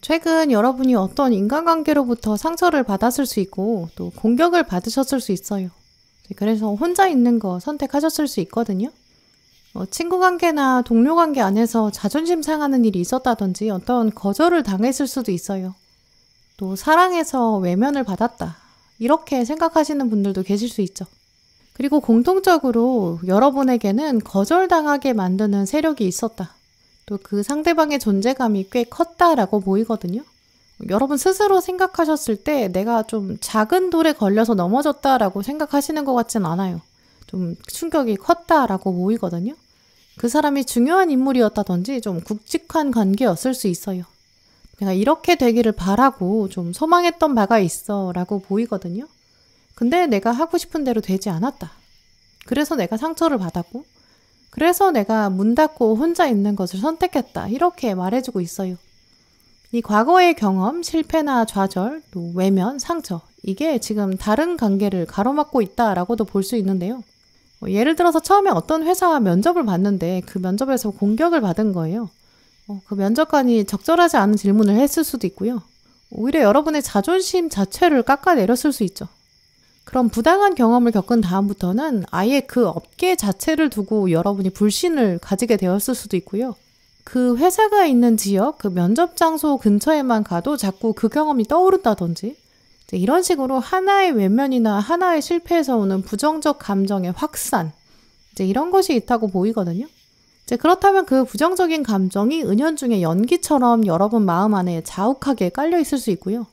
A: 최근 여러분이 어떤 인간관계로부터 상처를 받았을 수 있고 또 공격을 받으셨을 수 있어요. 그래서 혼자 있는 거 선택하셨을 수 있거든요. 친구 관계나 동료 관계 안에서 자존심 상하는 일이 있었다든지 어떤 거절을 당했을 수도 있어요. 또 사랑해서 외면을 받았다, 이렇게 생각하시는 분들도 계실 수 있죠. 그리고 공통적으로 여러분에게는 거절당하게 만드는 세력이 있었다. 또 그 상대방의 존재감이 꽤 컸다라고 보이거든요. 여러분 스스로 생각하셨을 때 내가 좀 작은 돌에 걸려서 넘어졌다라고 생각하시는 것 같진 않아요. 좀 충격이 컸다라고 보이거든요. 그 사람이 중요한 인물이었다든지 좀 굵직한 관계였을 수 있어요. 내가 이렇게 되기를 바라고 좀 소망했던 바가 있어 라고 보이거든요. 근데 내가 하고 싶은 대로 되지 않았다. 그래서 내가 상처를 받았고, 그래서 내가 문 닫고 혼자 있는 것을 선택했다, 이렇게 말해주고 있어요. 이 과거의 경험, 실패나 좌절, 또 외면, 상처, 이게 지금 다른 관계를 가로막고 있다라고도 볼 수 있는데요. 예를 들어서 처음에 어떤 회사 면접을 봤는데 그 면접에서 공격을 받은 거예요. 그 면접관이 적절하지 않은 질문을 했을 수도 있고요. 오히려 여러분의 자존심 자체를 깎아내렸을 수 있죠. 그런 부당한 경험을 겪은 다음부터는 아예 그 업계 자체를 두고 여러분이 불신을 가지게 되었을 수도 있고요. 그 회사가 있는 지역, 그 면접 장소 근처에만 가도 자꾸 그 경험이 떠오른다든지, 이런 식으로 하나의 외면이나 하나의 실패에서 오는 부정적 감정의 확산, 이런 것이 있다고 보이거든요. 그렇다면 그 부정적인 감정이 은연중에 연기처럼 여러분 마음 안에 자욱하게 깔려 있을 수 있고요.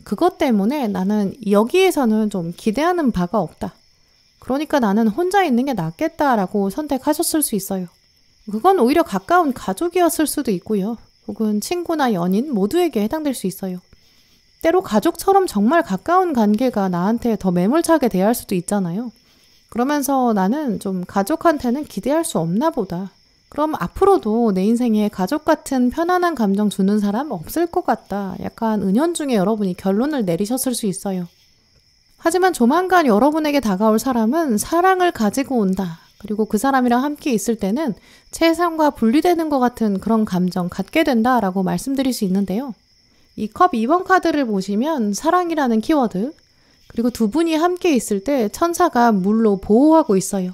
A: 그것 때문에 나는 여기에서는 좀 기대하는 바가 없다, 그러니까 나는 혼자 있는 게 낫겠다라고 선택하셨을 수 있어요. 그건 오히려 가까운 가족이었을 수도 있고요. 혹은 친구나 연인 모두에게 해당될 수 있어요. 때로 가족처럼 정말 가까운 관계가 나한테 더 매몰차게 대할 수도 있잖아요. 그러면서 나는 좀 가족한테는 기대할 수 없나 보다. 그럼 앞으로도 내 인생에 가족 같은 편안한 감정 주는 사람 없을 것 같다, 약간 은연중에 여러분이 결론을 내리셨을 수 있어요. 하지만 조만간 여러분에게 다가올 사람은 사랑을 가지고 온다. 그리고 그 사람이랑 함께 있을 때는 세상과 분리되는 것 같은 그런 감정 갖게 된다라고 말씀드릴 수 있는데요. 이 컵 2번 카드를 보시면 사랑이라는 키워드, 그리고 두 분이 함께 있을 때 천사가 물로 보호하고 있어요.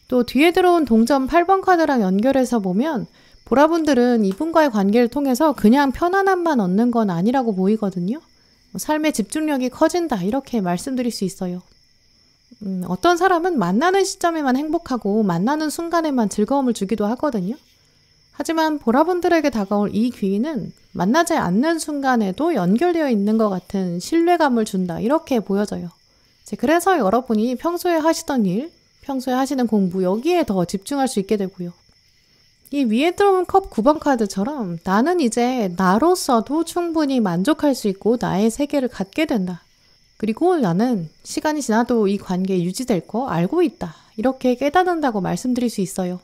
A: 또 뒤에 들어온 동전 8번 카드랑 연결해서 보면 보라분들은 이분과의 관계를 통해서 그냥 편안함만 얻는 건 아니라고 보이거든요. 삶의 집중력이 커진다, 이렇게 말씀드릴 수 있어요. 어떤 사람은 만나는 시점에만 행복하고 만나는 순간에만 즐거움을 주기도 하거든요. 하지만 보라분들에게 다가올 이 귀인은 만나지 않는 순간에도 연결되어 있는 것 같은 신뢰감을 준다, 이렇게 보여져요. 그래서 여러분이 평소에 하시던 일, 평소에 하시는 공부, 여기에 더 집중할 수 있게 되고요. 이 위에 들어온 컵 9번 카드처럼 나는 이제 나로서도 충분히 만족할 수 있고 나의 세계를 갖게 된다. 그리고 나는 시간이 지나도 이 관계 유지될 거 알고 있다. 이렇게 깨닫는다고 말씀드릴 수 있어요.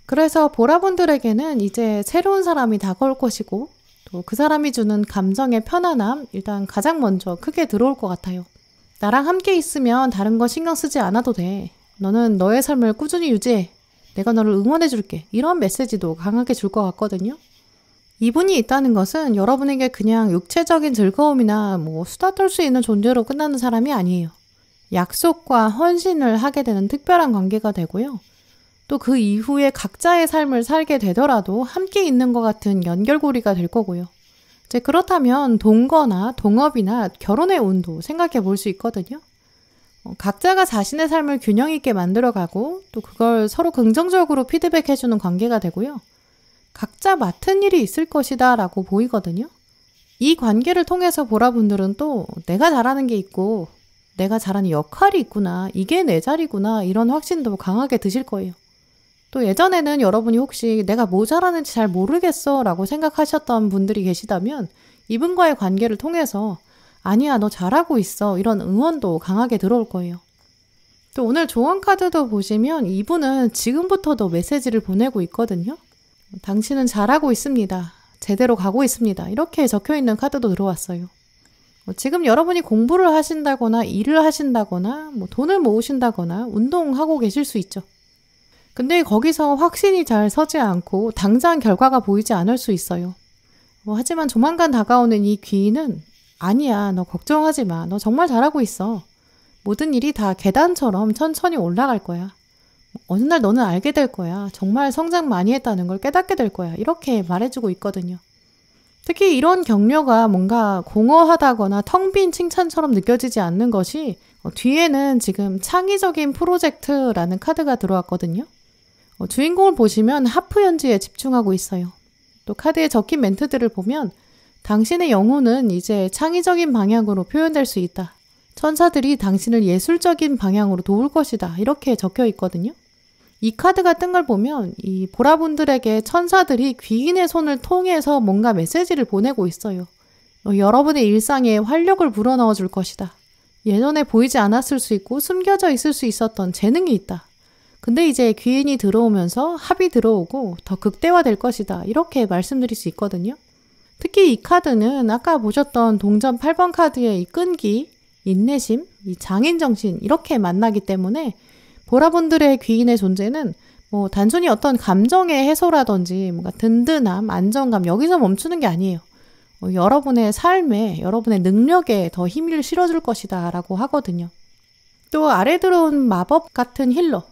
A: 그래서 보라분들에게는 이제 새로운 사람이 다가올 것이고 또 그 사람이 주는 감정의 편안함 일단 가장 먼저 크게 들어올 것 같아요. 나랑 함께 있으면 다른 거 신경 쓰지 않아도 돼. 너는 너의 삶을 꾸준히 유지해. 내가 너를 응원해 줄게. 이런 메시지도 강하게 줄 것 같거든요. 이분이 있다는 것은 여러분에게 그냥 육체적인 즐거움이나 수다 떨 수 있는 존재로 끝나는 사람이 아니에요. 약속과 헌신을 하게 되는 특별한 관계가 되고요. 또 그 이후에 각자의 삶을 살게 되더라도 함께 있는 것 같은 연결고리가 될 거고요. 이제 그렇다면 동거나 동업이나 결혼의 운도 생각해 볼 수 있거든요. 각자가 자신의 삶을 균형 있게 만들어가고 또 그걸 서로 긍정적으로 피드백해주는 관계가 되고요. 각자 맡은 일이 있을 것이다 라고 보이거든요. 이 관계를 통해서 보라분들은 또 내가 잘하는 게 있고 내가 잘하는 역할이 있구나, 이게 내 자리구나 이런 확신도 강하게 드실 거예요. 또 예전에는 여러분이 혹시 내가 뭐 잘하는지 잘 모르겠어 라고 생각하셨던 분들이 계시다면 이분과의 관계를 통해서 아니야 너 잘하고 있어 이런 응원도 강하게 들어올 거예요. 또 오늘 조언 카드도 보시면 이분은 지금부터도 메시지를 보내고 있거든요. 당신은 잘하고 있습니다. 제대로 가고 있습니다. 이렇게 적혀있는 카드도 들어왔어요. 지금 여러분이 공부를 하신다거나 일을 하신다거나 돈을 모으신다거나 운동하고 계실 수 있죠. 근데 거기서 확신이 잘 서지 않고 당장 결과가 보이지 않을 수 있어요. 하지만 조만간 다가오는 이 기회는 아니야, 너 걱정하지 마. 너 정말 잘하고 있어. 모든 일이 다 계단처럼 천천히 올라갈 거야. 어느 날 너는 알게 될 거야. 정말 성장 많이 했다는 걸 깨닫게 될 거야. 이렇게 말해주고 있거든요. 특히 이런 격려가 뭔가 공허하다거나 텅 빈 칭찬처럼 느껴지지 않는 것이 뒤에는 지금 창의적인 프로젝트라는 카드가 들어왔거든요. 주인공을 보시면 하프 연주에 집중하고 있어요. 또 카드에 적힌 멘트들을 보면 당신의 영혼은 이제 창의적인 방향으로 표현될 수 있다. 천사들이 당신을 예술적인 방향으로 도울 것이다. 이렇게 적혀 있거든요. 이 카드가 뜬 걸 보면 이 보라분들에게 천사들이 귀인의 손을 통해서 뭔가 메시지를 보내고 있어요. 여러분의 일상에 활력을 불어넣어 줄 것이다. 예전에 보이지 않았을 수 있고 숨겨져 있을 수 있었던 재능이 있다. 근데 이제 귀인이 들어오면서 합이 들어오고 더 극대화될 것이다. 이렇게 말씀드릴 수 있거든요. 특히 이 카드는 아까 보셨던 동전 8번 카드의 이 끈기, 인내심, 이 장인정신 이렇게 만나기 때문에 보라분들의 귀인의 존재는 단순히 어떤 감정의 해소라든지 뭔가 든든함, 안정감 여기서 멈추는 게 아니에요. 여러분의 삶에, 여러분의 능력에 더 힘을 실어줄 것이다 라고 하거든요. 또 아래 들어온 마법 같은 힐러,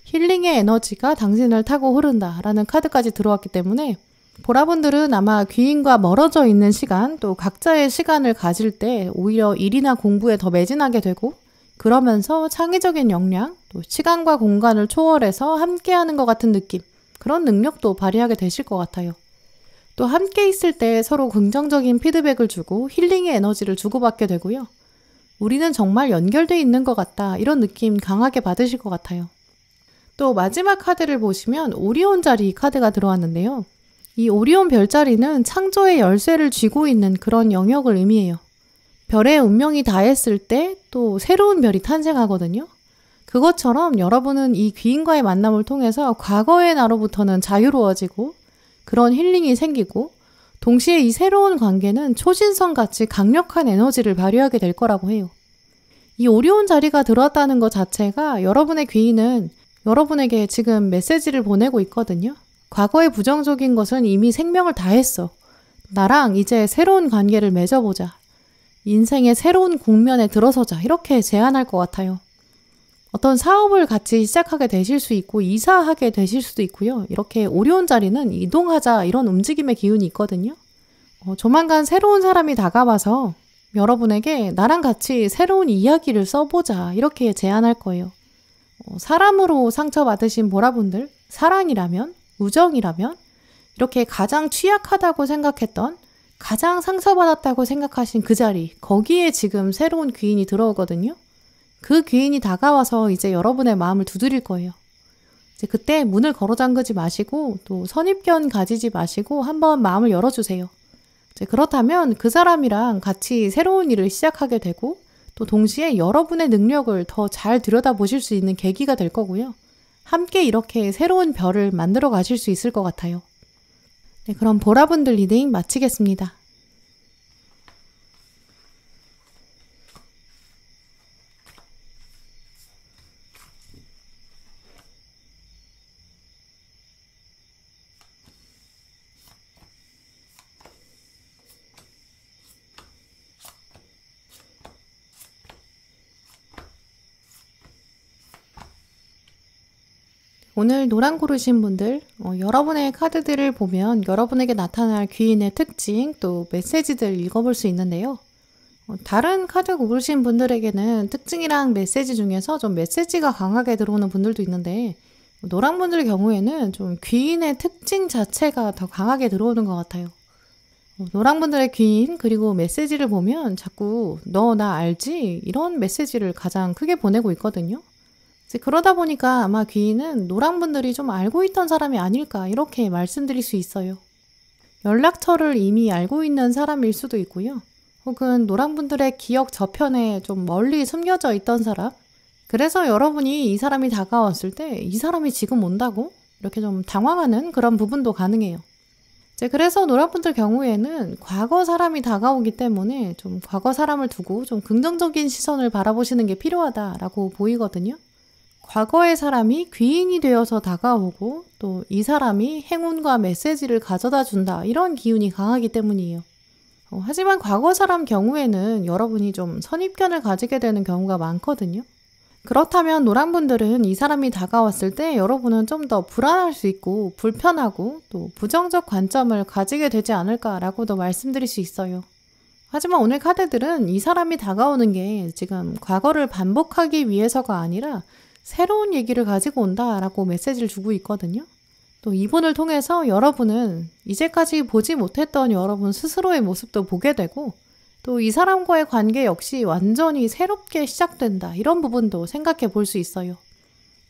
A: 힐링의 에너지가 당신을 타고 흐른다 라는 카드까지 들어왔기 때문에 보라분들은 아마 귀인과 멀어져 있는 시간, 또 각자의 시간을 가질 때 오히려 일이나 공부에 더 매진하게 되고 그러면서 창의적인 역량, 또 시간과 공간을 초월해서 함께하는 것 같은 느낌, 그런 능력도 발휘하게 되실 것 같아요. 또 함께 있을 때 서로 긍정적인 피드백을 주고 힐링의 에너지를 주고받게 되고요. 우리는 정말 연결되어 있는 것 같다, 이런 느낌 강하게 받으실 것 같아요. 또 마지막 카드를 보시면 오리온 자리 카드가 들어왔는데요. 이 오리온 별자리는 창조의 열쇠를 쥐고 있는 그런 영역을 의미해요. 별의 운명이 닿았을 때 또 새로운 별이 탄생하거든요. 그것처럼 여러분은 이 귀인과의 만남을 통해서 과거의 나로부터는 자유로워지고 그런 힐링이 생기고 동시에 이 새로운 관계는 초신성같이 강력한 에너지를 발휘하게 될 거라고 해요. 이 오리온 자리가 들어왔다는 것 자체가 여러분의 귀인은 여러분에게 지금 메시지를 보내고 있거든요. 과거의 부정적인 것은 이미 생명을 다했어. 나랑 이제 새로운 관계를 맺어보자. 인생의 새로운 국면에 들어서자. 이렇게 제안할 것 같아요. 어떤 사업을 같이 시작하게 되실 수 있고 이사하게 되실 수도 있고요. 이렇게 오리온 자리는 이동하자 이런 움직임의 기운이 있거든요. 조만간 새로운 사람이 다가와서 여러분에게 나랑 같이 새로운 이야기를 써보자 이렇게 제안할 거예요. 사람으로 상처받으신 보라분들, 사랑이라면, 우정이라면 이렇게 가장 취약하다고 생각했던, 가장 상처받았다고 생각하신 그 자리, 거기에 지금 새로운 귀인이 들어오거든요. 그 귀인이 다가와서 이제 여러분의 마음을 두드릴 거예요. 이제 그때 문을 걸어 잠그지 마시고 또 선입견 가지지 마시고 한번 마음을 열어주세요. 이제 그렇다면 그 사람이랑 같이 새로운 일을 시작하게 되고 또 동시에 여러분의 능력을 더 잘 들여다보실 수 있는 계기가 될 거고요. 함께 이렇게 새로운 별을 만들어 가실 수 있을 것 같아요. 네, 그럼 보라분들 리딩 마치겠습니다. 오늘 노란 고르신 분들, 여러분의 카드들을 보면 여러분에게 나타날 귀인의 특징, 또 메시지들 읽어볼 수 있는데요. 다른 카드 고르신 분들에게는 특징이랑 메시지 중에서 좀 메시지가 강하게 들어오는 분들도 있는데 노란 분들 경우에는 좀 귀인의 특징 자체가 더 강하게 들어오는 것 같아요. 노란 분들의 귀인 그리고 메시지를 보면 자꾸 너 나 알지? 이런 메시지를 가장 크게 보내고 있거든요. 그러다 보니까 아마 귀인은 노랑 분들이 좀 알고 있던 사람이 아닐까 이렇게 말씀드릴 수 있어요. 연락처를 이미 알고 있는 사람일 수도 있고요. 혹은 노랑 분들의 기억 저편에 좀 멀리 숨겨져 있던 사람. 그래서 여러분이 이 사람이 다가왔을 때 이 사람이 지금 온다고? 이렇게 좀 당황하는 그런 부분도 가능해요. 그래서 노랑 분들 경우에는 과거 사람이 다가오기 때문에 좀 과거 사람을 두고 좀 긍정적인 시선을 바라보시는 게 필요하다라고 보이거든요. 과거의 사람이 귀인이 되어서 다가오고 또 이 사람이 행운과 메시지를 가져다 준다 이런 기운이 강하기 때문이에요. 하지만 과거 사람 경우에는 여러분이 좀 선입견을 가지게 되는 경우가 많거든요. 그렇다면 노랑분들은 이 사람이 다가왔을 때 여러분은 좀 더 불안할 수 있고 불편하고 또 부정적 관점을 가지게 되지 않을까라고도 말씀드릴 수 있어요. 하지만 오늘 카드들은 이 사람이 다가오는 게 지금 과거를 반복하기 위해서가 아니라 새로운 얘기를 가지고 온다라고 메시지를 주고 있거든요. 또 이분을 통해서 여러분은 이제까지 보지 못했던 여러분 스스로의 모습도 보게 되고 또 이 사람과의 관계 역시 완전히 새롭게 시작된다. 이런 부분도 생각해 볼 수 있어요.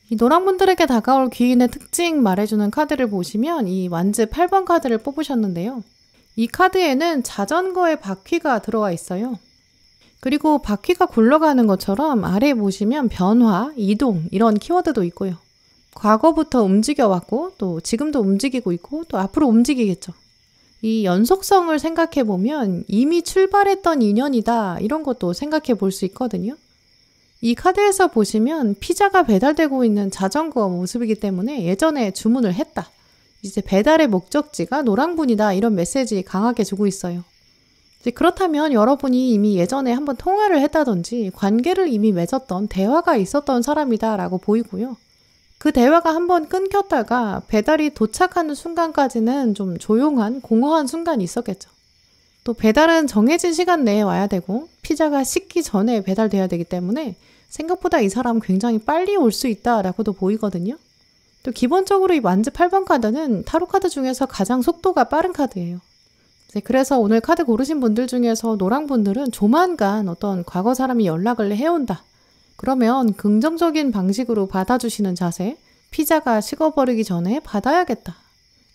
A: 이 노랑분들에게 다가올 귀인의 특징 말해주는 카드를 보시면 이 완즈 8번 카드를 뽑으셨는데요. 이 카드에는 자전거의 바퀴가 들어와 있어요. 그리고 바퀴가 굴러가는 것처럼 아래에 보시면 변화, 이동 이런 키워드도 있고요. 과거부터 움직여왔고 또 지금도 움직이고 있고 또 앞으로 움직이겠죠. 이 연속성을 생각해 보면 이미 출발했던 인연이다 이런 것도 생각해 볼 수 있거든요. 이 카드에서 보시면 피자가 배달되고 있는 자전거 모습이기 때문에 예전에 주문을 했다. 이제 배달의 목적지가 노랑분이다 이런 메시지 강하게 주고 있어요. 그렇다면 여러분이 이미 예전에 한번 통화를 했다든지 관계를 이미 맺었던 대화가 있었던 사람이다 라고 보이고요. 그 대화가 한번 끊겼다가 배달이 도착하는 순간까지는 좀 조용한 공허한 순간이 있었겠죠. 또 배달은 정해진 시간 내에 와야 되고 피자가 식기 전에 배달돼야 되기 때문에 생각보다 이 사람 굉장히 빨리 올 수 있다라고도 보이거든요. 또 기본적으로 이 완즈 8번 카드는 타로 카드 중에서 가장 속도가 빠른 카드예요. 그래서 오늘 카드 고르신 분들 중에서 노랑 분들은 조만간 어떤 과거 사람이 연락을 해온다. 그러면 긍정적인 방식으로 받아주시는 자세, 피자가 식어버리기 전에 받아야겠다.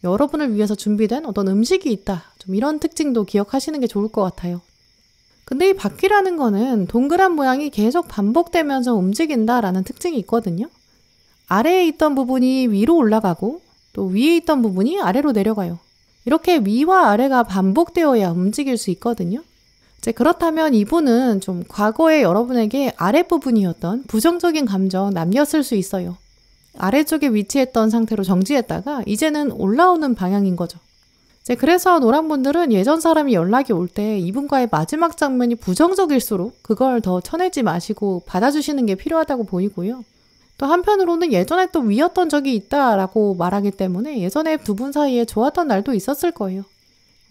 A: 여러분을 위해서 준비된 어떤 음식이 있다. 좀 이런 특징도 기억하시는 게 좋을 것 같아요. 근데 이 바퀴라는 거는 동그란 모양이 계속 반복되면서 움직인다라는 특징이 있거든요. 아래에 있던 부분이 위로 올라가고 또 위에 있던 부분이 아래로 내려가요. 이렇게 위와 아래가 반복되어야 움직일 수 있거든요. 그렇다면 이분은 좀 과거에 여러분에게 아랫부분이었던 부정적인 감정 남겼을 수 있어요. 아래쪽에 위치했던 상태로 정지했다가 이제는 올라오는 방향인 거죠. 그래서 노랑분들은 예전 사람이 연락이 올 때 이분과의 마지막 장면이 부정적일수록 그걸 더 쳐내지 마시고 받아주시는 게 필요하다고 보이고요. 또 한편으로는 예전에 또 위였던 적이 있다라고 말하기 때문에 예전에 두 분 사이에 좋았던 날도 있었을 거예요.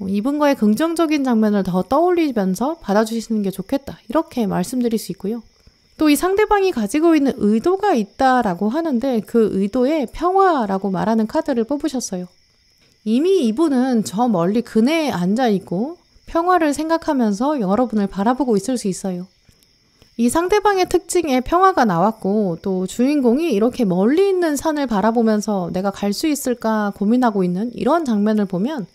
A: 이분과의 긍정적인 장면을 더 떠올리면서 받아주시는 게 좋겠다. 이렇게 말씀드릴 수 있고요. 또 이 상대방이 가지고 있는 의도가 있다라고 하는데 그 의도에 평화라고 말하는 카드를 뽑으셨어요. 이미 이분은 저 멀리 그네에 앉아있고 평화를 생각하면서 여러분을 바라보고 있을 수 있어요. 이 상대방의 특징에 평화가 나왔고 또 주인공이 이렇게 멀리 있는 산을 바라보면서 내가 갈 수 있을까 고민하고 있는 이런 장면을 보면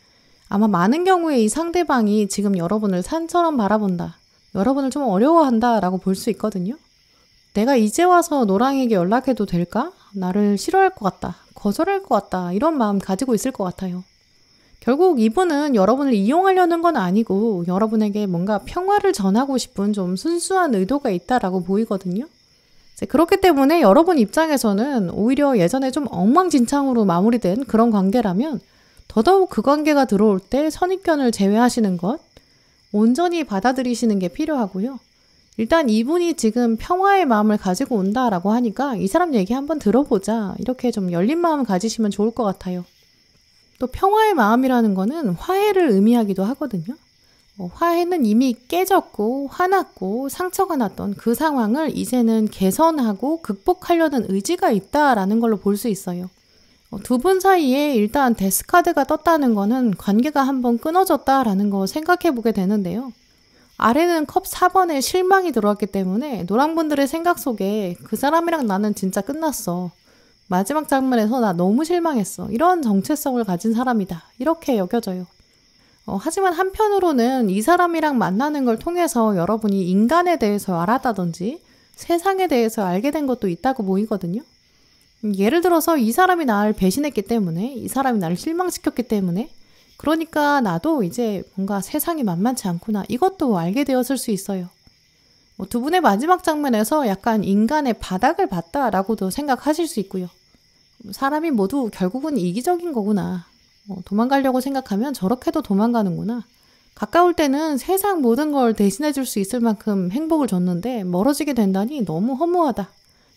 A: 아마 많은 경우에 이 상대방이 지금 여러분을 산처럼 바라본다. 여러분을 좀 어려워한다 라고 볼 수 있거든요. 내가 이제 와서 노랑에게 연락해도 될까? 나를 싫어할 것 같다. 거절할 것 같다. 이런 마음 가지고 있을 것 같아요. 결국 이분은 여러분을 이용하려는 건 아니고 여러분에게 뭔가 평화를 전하고 싶은 좀 순수한 의도가 있다라고 보이거든요. 그렇기 때문에 여러분 입장에서는 오히려 예전에 좀 엉망진창으로 마무리된 그런 관계라면 더더욱 그 관계가 들어올 때 선입견을 제외하시는 것, 온전히 받아들이시는 게 필요하고요. 일단 이분이 지금 평화의 마음을 가지고 온다라고 하니까 이 사람 얘기 한번 들어보자. 이렇게 좀 열린 마음 가지시면 좋을 것 같아요. 또 평화의 마음이라는 거는 화해를 의미하기도 하거든요. 화해는 이미 깨졌고 화났고 상처가 났던 그 상황을 이제는 개선하고 극복하려는 의지가 있다라는 걸로 볼 수 있어요. 두 분 사이에 일단 데스카드가 떴다는 거는 관계가 한번 끊어졌다라는 거 생각해 보게 되는데요. 아래는 컵 4번에 실망이 들어왔기 때문에 노랑분들의 생각 속에 그 사람이랑 나는 진짜 끝났어. 마지막 장면에서 나 너무 실망했어. 이런 정체성을 가진 사람이다. 이렇게 여겨져요. 하지만 한편으로는 이 사람이랑 만나는 걸 통해서 여러분이 인간에 대해서 알았다든지 세상에 대해서 알게 된 것도 있다고 보이거든요. 예를 들어서 이 사람이 나를 배신했기 때문에 이 사람이 나를 실망시켰기 때문에 그러니까 나도 이제 뭔가 세상이 만만치 않구나. 이것도 알게 되었을 수 있어요. 두 분의 마지막 장면에서 약간 인간의 바닥을 봤다라고도 생각하실 수 있고요. 사람이 모두 결국은 이기적인 거구나. 도망가려고 생각하면 저렇게도 도망가는구나. 가까울 때는 세상 모든 걸 대신해 줄 수 있을 만큼 행복을 줬는데 멀어지게 된다니 너무 허무하다.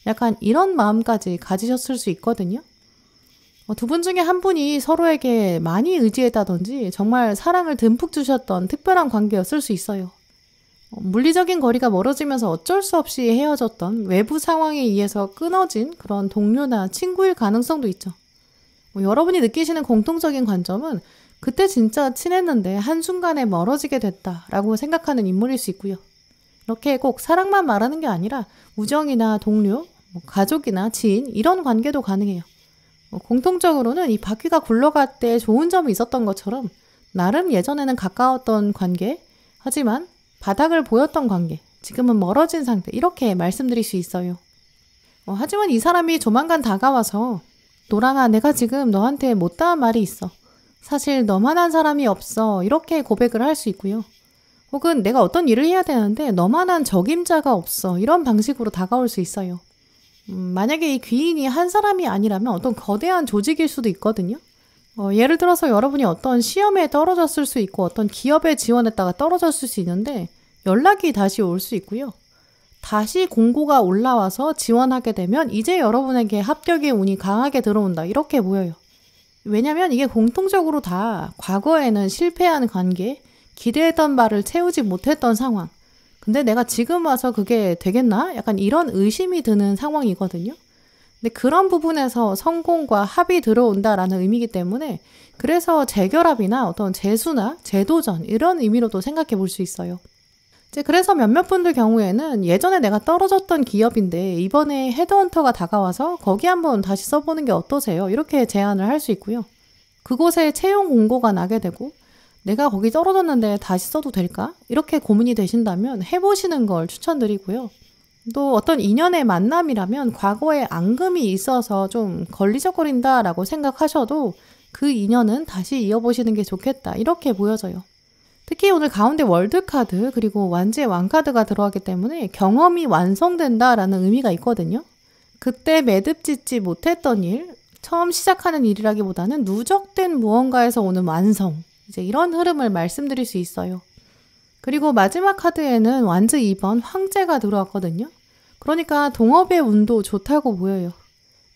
A: 약간 이런 마음까지 가지셨을 수 있거든요. 두 분 중에 한 분이 서로에게 많이 의지했다든지 정말 사랑을 듬뿍 주셨던 특별한 관계였을 수 있어요. 물리적인 거리가 멀어지면서 어쩔 수 없이 헤어졌던 외부 상황에 의해서 끊어진 그런 동료나 친구일 가능성도 있죠. 여러분이 느끼시는 공통적인 관점은 그때 진짜 친했는데 한순간에 멀어지게 됐다라고 생각하는 인물일 수 있고요. 이렇게 꼭 사랑만 말하는 게 아니라 우정이나 동료, 가족이나 지인 이런 관계도 가능해요. 공통적으로는 이 바퀴가 굴러갈 때 좋은 점이 있었던 것처럼 나름 예전에는 가까웠던 관계, 하지만 바닥을 보였던 관계, 지금은 멀어진 상태 이렇게 말씀드릴 수 있어요. 하지만 이 사람이 조만간 다가와서 노랑아 내가 지금 너한테 못다한 말이 있어. 사실 너만한 사람이 없어. 이렇게 고백을 할 수 있고요. 혹은 내가 어떤 일을 해야 되는데 너만한 적임자가 없어. 이런 방식으로 다가올 수 있어요. 만약에 이 귀인이 한 사람이 아니라면 어떤 거대한 조직일 수도 있거든요. 예를 들어서 여러분이 어떤 시험에 떨어졌을 수 있고 어떤 기업에 지원했다가 떨어졌을 수 있는데 연락이 다시 올 수 있고요. 다시 공고가 올라와서 지원하게 되면 이제 여러분에게 합격의 운이 강하게 들어온다. 이렇게 보여요. 왜냐면 이게 공통적으로 다 과거에는 실패한 관계, 기대했던 바를 채우지 못했던 상황. 근데 내가 지금 와서 그게 되겠나? 약간 이런 의심이 드는 상황이거든요. 근데 그런 부분에서 성공과 합이 들어온다라는 의미이기 때문에 그래서 재결합이나 어떤 재수나 재도전 이런 의미로도 생각해 볼 수 있어요. 그래서 몇몇 분들 경우에는 예전에 내가 떨어졌던 기업인데 이번에 헤드헌터가 다가와서 거기 한번 다시 써보는 게 어떠세요? 이렇게 제안을 할 수 있고요. 그곳에 채용 공고가 나게 되고 내가 거기 떨어졌는데 다시 써도 될까? 이렇게 고민이 되신다면 해보시는 걸 추천드리고요. 또 어떤 인연의 만남이라면 과거에 앙금이 있어서 좀 걸리적거린다라고 생각하셔도 그 인연은 다시 이어보시는 게 좋겠다. 이렇게 보여져요. 특히 오늘 가운데 월드카드 그리고 완지의 왕카드가 들어왔기 때문에 경험이 완성된다라는 의미가 있거든요. 그때 매듭짓지 못했던 일, 처음 시작하는 일이라기보다는 누적된 무언가에서 오는 완성, 이제 이런 흐름을 말씀드릴 수 있어요. 그리고 마지막 카드에는 완즈 2번 황제가 들어왔거든요. 그러니까 동업의 운도 좋다고 보여요.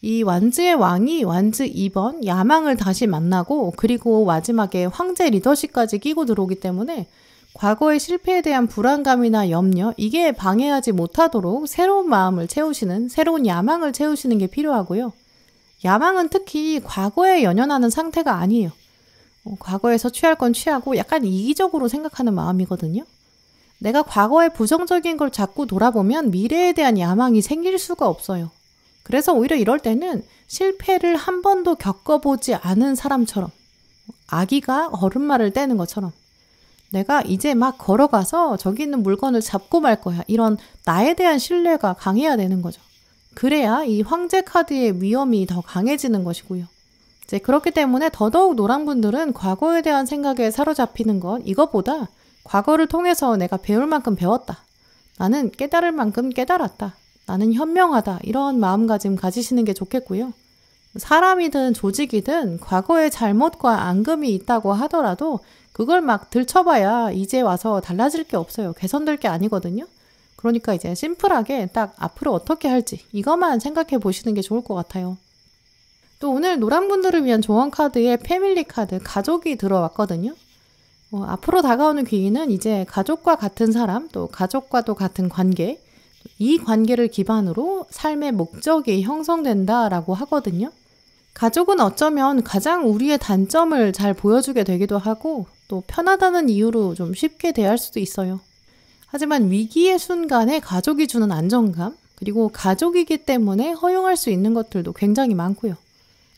A: 이 완즈의 왕이 완즈 2번 야망을 다시 만나고 그리고 마지막에 황제 리더십까지 끼고 들어오기 때문에 과거의 실패에 대한 불안감이나 염려 이게 방해하지 못하도록 새로운 마음을 채우시는 새로운 야망을 채우시는 게 필요하고요. 야망은 특히 과거에 연연하는 상태가 아니에요. 과거에서 취할 건 취하고 약간 이기적으로 생각하는 마음이거든요. 내가 과거의 부정적인 걸 자꾸 돌아보면 미래에 대한 야망이 생길 수가 없어요. 그래서 오히려 이럴 때는 실패를 한 번도 겪어보지 않은 사람처럼, 아기가 걸음마를 떼는 것처럼 내가 이제 막 걸어가서 저기 있는 물건을 잡고 말 거야. 이런 나에 대한 신뢰가 강해야 되는 거죠. 그래야 이 황제 카드의 위험이 더 강해지는 것이고요. 이제 그렇기 때문에 더더욱 노랑분들은 과거에 대한 생각에 사로잡히는 건 이것보다 과거를 통해서 내가 배울 만큼 배웠다. 나는 깨달을 만큼 깨달았다. 나는 현명하다. 이런 마음가짐 가지시는 게 좋겠고요. 사람이든 조직이든 과거의 잘못과 앙금이 있다고 하더라도 그걸 막 들춰봐야 이제 와서 달라질 게 없어요. 개선될 게 아니거든요. 그러니까 이제 심플하게 딱 앞으로 어떻게 할지 이것만 생각해 보시는 게 좋을 것 같아요. 또 오늘 노랑분들을 위한 조언 카드에 패밀리 카드, 가족이 들어왔거든요. 앞으로 다가오는 귀인은 이제 가족과 같은 사람, 또 가족과도 같은 관계, 이 관계를 기반으로 삶의 목적이 형성된다라고 하거든요. 가족은 어쩌면 가장 우리의 단점을 잘 보여주게 되기도 하고 또 편하다는 이유로 좀 쉽게 대할 수도 있어요. 하지만 위기의 순간에 가족이 주는 안정감, 그리고 가족이기 때문에 허용할 수 있는 것들도 굉장히 많고요.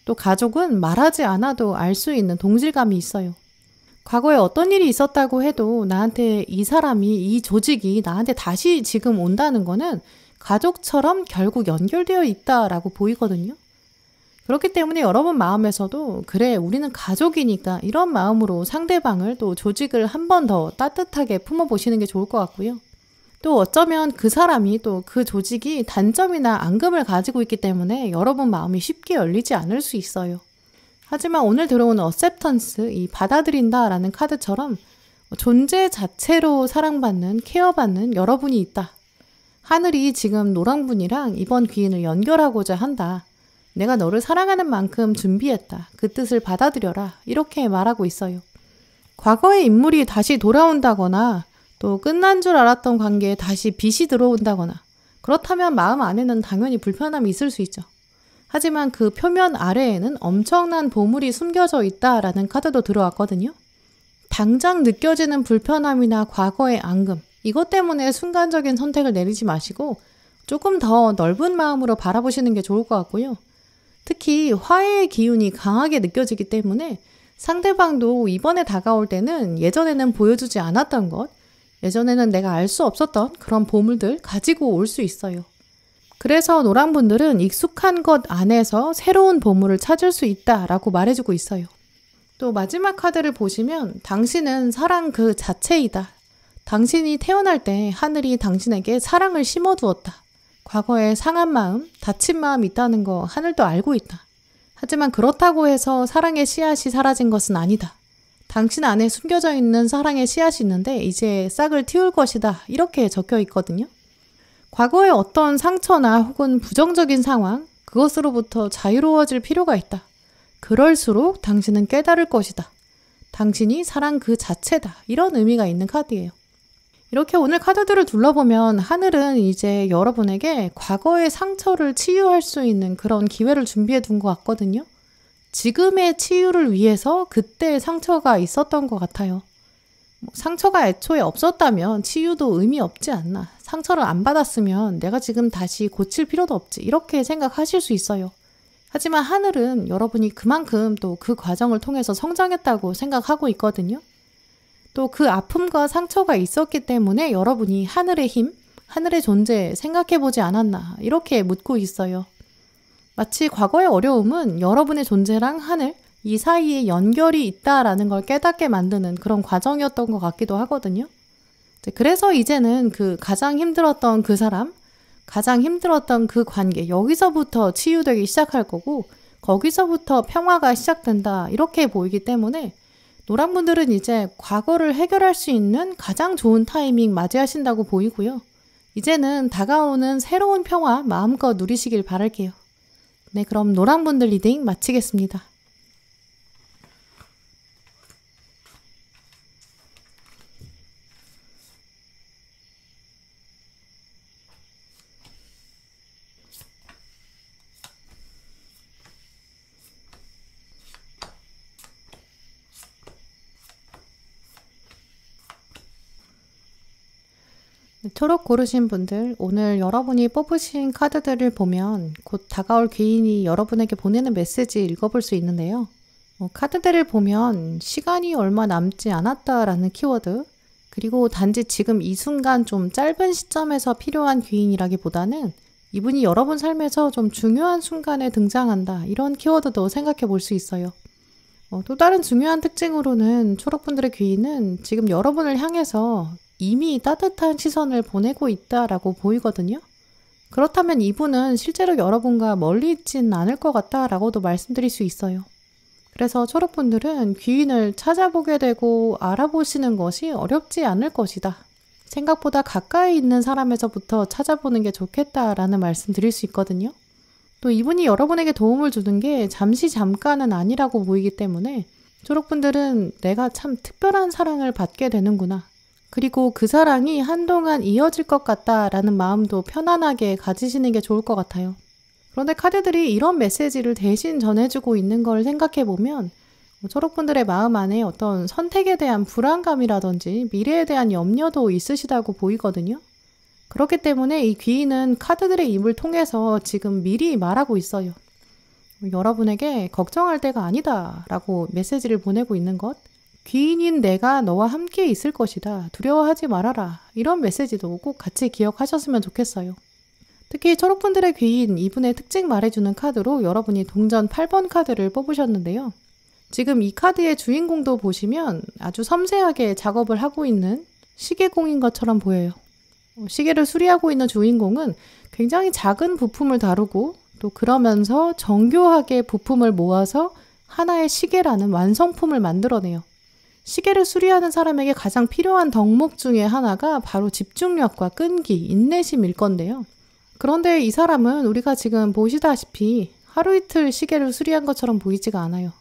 A: 또 가족은 말하지 않아도 알 수 있는 동질감이 있어요. 과거에 어떤 일이 있었다고 해도 나한테 이 사람이, 이 조직이 나한테 다시 지금 온다는 거는 가족처럼 결국 연결되어 있다라고 보이거든요. 그렇기 때문에 여러분 마음에서도 그래, 우리는 가족이니까 이런 마음으로 상대방을 또 조직을 한 번 더 따뜻하게 품어보시는 게 좋을 것 같고요. 또 어쩌면 그 사람이 또 그 조직이 단점이나 앙금을 가지고 있기 때문에 여러분 마음이 쉽게 열리지 않을 수 있어요. 하지만 오늘 들어오는 어셉턴스, 이 받아들인다라는 카드처럼 존재 자체로 사랑받는, 케어받는 여러분이 있다. 하늘이 지금 노랑분이랑 이번 귀인을 연결하고자 한다. 내가 너를 사랑하는 만큼 준비했다. 그 뜻을 받아들여라. 이렇게 말하고 있어요. 과거의 인물이 다시 돌아온다거나 또 끝난 줄 알았던 관계에 다시 빛이 들어온다거나 그렇다면 마음 안에는 당연히 불편함이 있을 수 있죠. 하지만 그 표면 아래에는 엄청난 보물이 숨겨져 있다라는 카드도 들어왔거든요. 당장 느껴지는 불편함이나 과거의 앙금, 이것 때문에 순간적인 선택을 내리지 마시고 조금 더 넓은 마음으로 바라보시는 게 좋을 것 같고요. 특히 화해의 기운이 강하게 느껴지기 때문에 상대방도 이번에 다가올 때는 예전에는 보여주지 않았던 것, 예전에는 내가 알 수 없었던 그런 보물들 가지고 올 수 있어요. 그래서 노랑분들은 익숙한 것 안에서 새로운 보물을 찾을 수 있다라고 말해주고 있어요. 또 마지막 카드를 보시면 당신은 사랑 그 자체이다. 당신이 태어날 때 하늘이 당신에게 사랑을 심어두었다. 과거에 상한 마음, 다친 마음이 있다는 거 하늘도 알고 있다. 하지만 그렇다고 해서 사랑의 씨앗이 사라진 것은 아니다. 당신 안에 숨겨져 있는 사랑의 씨앗이 있는데 이제 싹을 틔울 것이다. 이렇게 적혀 있거든요. 과거의 어떤 상처나 혹은 부정적인 상황, 그것으로부터 자유로워질 필요가 있다. 그럴수록 당신은 깨달을 것이다. 당신이 사랑 그 자체다. 이런 의미가 있는 카드예요. 이렇게 오늘 카드들을 둘러보면 하늘은 이제 여러분에게 과거의 상처를 치유할 수 있는 그런 기회를 준비해 둔 것 같거든요. 지금의 치유를 위해서 그때 상처가 있었던 것 같아요. 상처가 애초에 없었다면 치유도 의미 없지 않나. 상처를 안 받았으면 내가 지금 다시 고칠 필요도 없지. 이렇게 생각하실 수 있어요. 하지만 하늘은 여러분이 그만큼 또 그 과정을 통해서 성장했다고 생각하고 있거든요. 또 그 아픔과 상처가 있었기 때문에 여러분이 하늘의 힘, 하늘의 존재 생각해보지 않았나 이렇게 묻고 있어요. 마치 과거의 어려움은 여러분의 존재랑 하늘, 이 사이에 연결이 있다라는 걸 깨닫게 만드는 그런 과정이었던 것 같기도 하거든요. 그래서 이제는 그 가장 힘들었던 그 사람, 가장 힘들었던 그 관계, 여기서부터 치유되기 시작할 거고 거기서부터 평화가 시작된다 이렇게 보이기 때문에 노랑분들은 이제 과거를 해결할 수 있는 가장 좋은 타이밍 맞이하신다고 보이고요. 이제는 다가오는 새로운 평화 마음껏 누리시길 바랄게요. 네, 그럼 노랑분들 리딩 마치겠습니다. 초록 고르신 분들, 오늘 여러분이 뽑으신 카드들을 보면 곧 다가올 귀인이 여러분에게 보내는 메시지 읽어볼 수 있는데요. 카드들을 보면 시간이 얼마 남지 않았다라는 키워드, 그리고 단지 지금 이 순간 좀 짧은 시점에서 필요한 귀인이라기보다는 이분이 여러분 삶에서 좀 중요한 순간에 등장한다, 이런 키워드도 생각해 볼 수 있어요. 또 다른 중요한 특징으로는 초록분들의 귀인은 지금 여러분을 향해서 이미 따뜻한 시선을 보내고 있다라고 보이거든요. 그렇다면 이분은 실제로 여러분과 멀리 있진 않을 것 같다라고도 말씀드릴 수 있어요. 그래서 초록분들은 귀인을 찾아보게 되고 알아보시는 것이 어렵지 않을 것이다. 생각보다 가까이 있는 사람에서부터 찾아보는 게 좋겠다라는 말씀 드릴 수 있거든요. 또 이분이 여러분에게 도움을 주는 게 잠깐은 아니라고 보이기 때문에 초록분들은 내가 참 특별한 사랑을 받게 되는구나. 그리고 그 사랑이 한동안 이어질 것 같다라는 마음도 편안하게 가지시는 게 좋을 것 같아요. 그런데 카드들이 이런 메시지를 대신 전해주고 있는 걸 생각해보면 초록분들의 마음 안에 어떤 선택에 대한 불안감이라든지 미래에 대한 염려도 있으시다고 보이거든요. 그렇기 때문에 이 귀인은 카드들의 입을 통해서 지금 미리 말하고 있어요. 여러분에게 걱정할 때가 아니다 라고 메시지를 보내고 있는 것, 귀인인 내가 너와 함께 있을 것이다, 두려워하지 말아라, 이런 메시지도 꼭 같이 기억하셨으면 좋겠어요. 특히 초록분들의 귀인, 이분의 특징 말해주는 카드로 여러분이 동전 8번 카드를 뽑으셨는데요. 지금 이 카드의 주인공도 보시면 아주 섬세하게 작업을 하고 있는 시계공인 것처럼 보여요. 시계를 수리하고 있는 주인공은 굉장히 작은 부품을 다루고 또 그러면서 정교하게 부품을 모아서 하나의 시계라는 완성품을 만들어내요. 시계를 수리하는 사람에게 가장 필요한 덕목 중에 하나가 바로 집중력과 끈기, 인내심일 건데요. 그런데 이 사람은 우리가 지금 보시다시피 하루 이틀 시계를 수리한 것처럼 보이지가 않아요.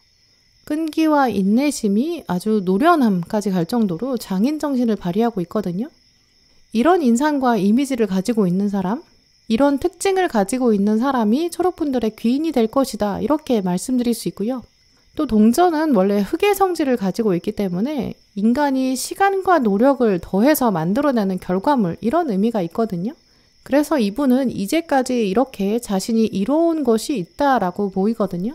A: 끈기와 인내심이 아주 노련함까지 갈 정도로 장인 정신을 발휘하고 있거든요. 이런 인상과 이미지를 가지고 있는 사람, 이런 특징을 가지고 있는 사람이 초록분들의 귀인이 될 것이다, 이렇게 말씀드릴 수 있고요. 또 동전은 원래 흙의 성질을 가지고 있기 때문에 인간이 시간과 노력을 더해서 만들어내는 결과물, 이런 의미가 있거든요. 그래서 이분은 이제까지 이렇게 자신이 이뤄온 것이 있다라고 보이거든요.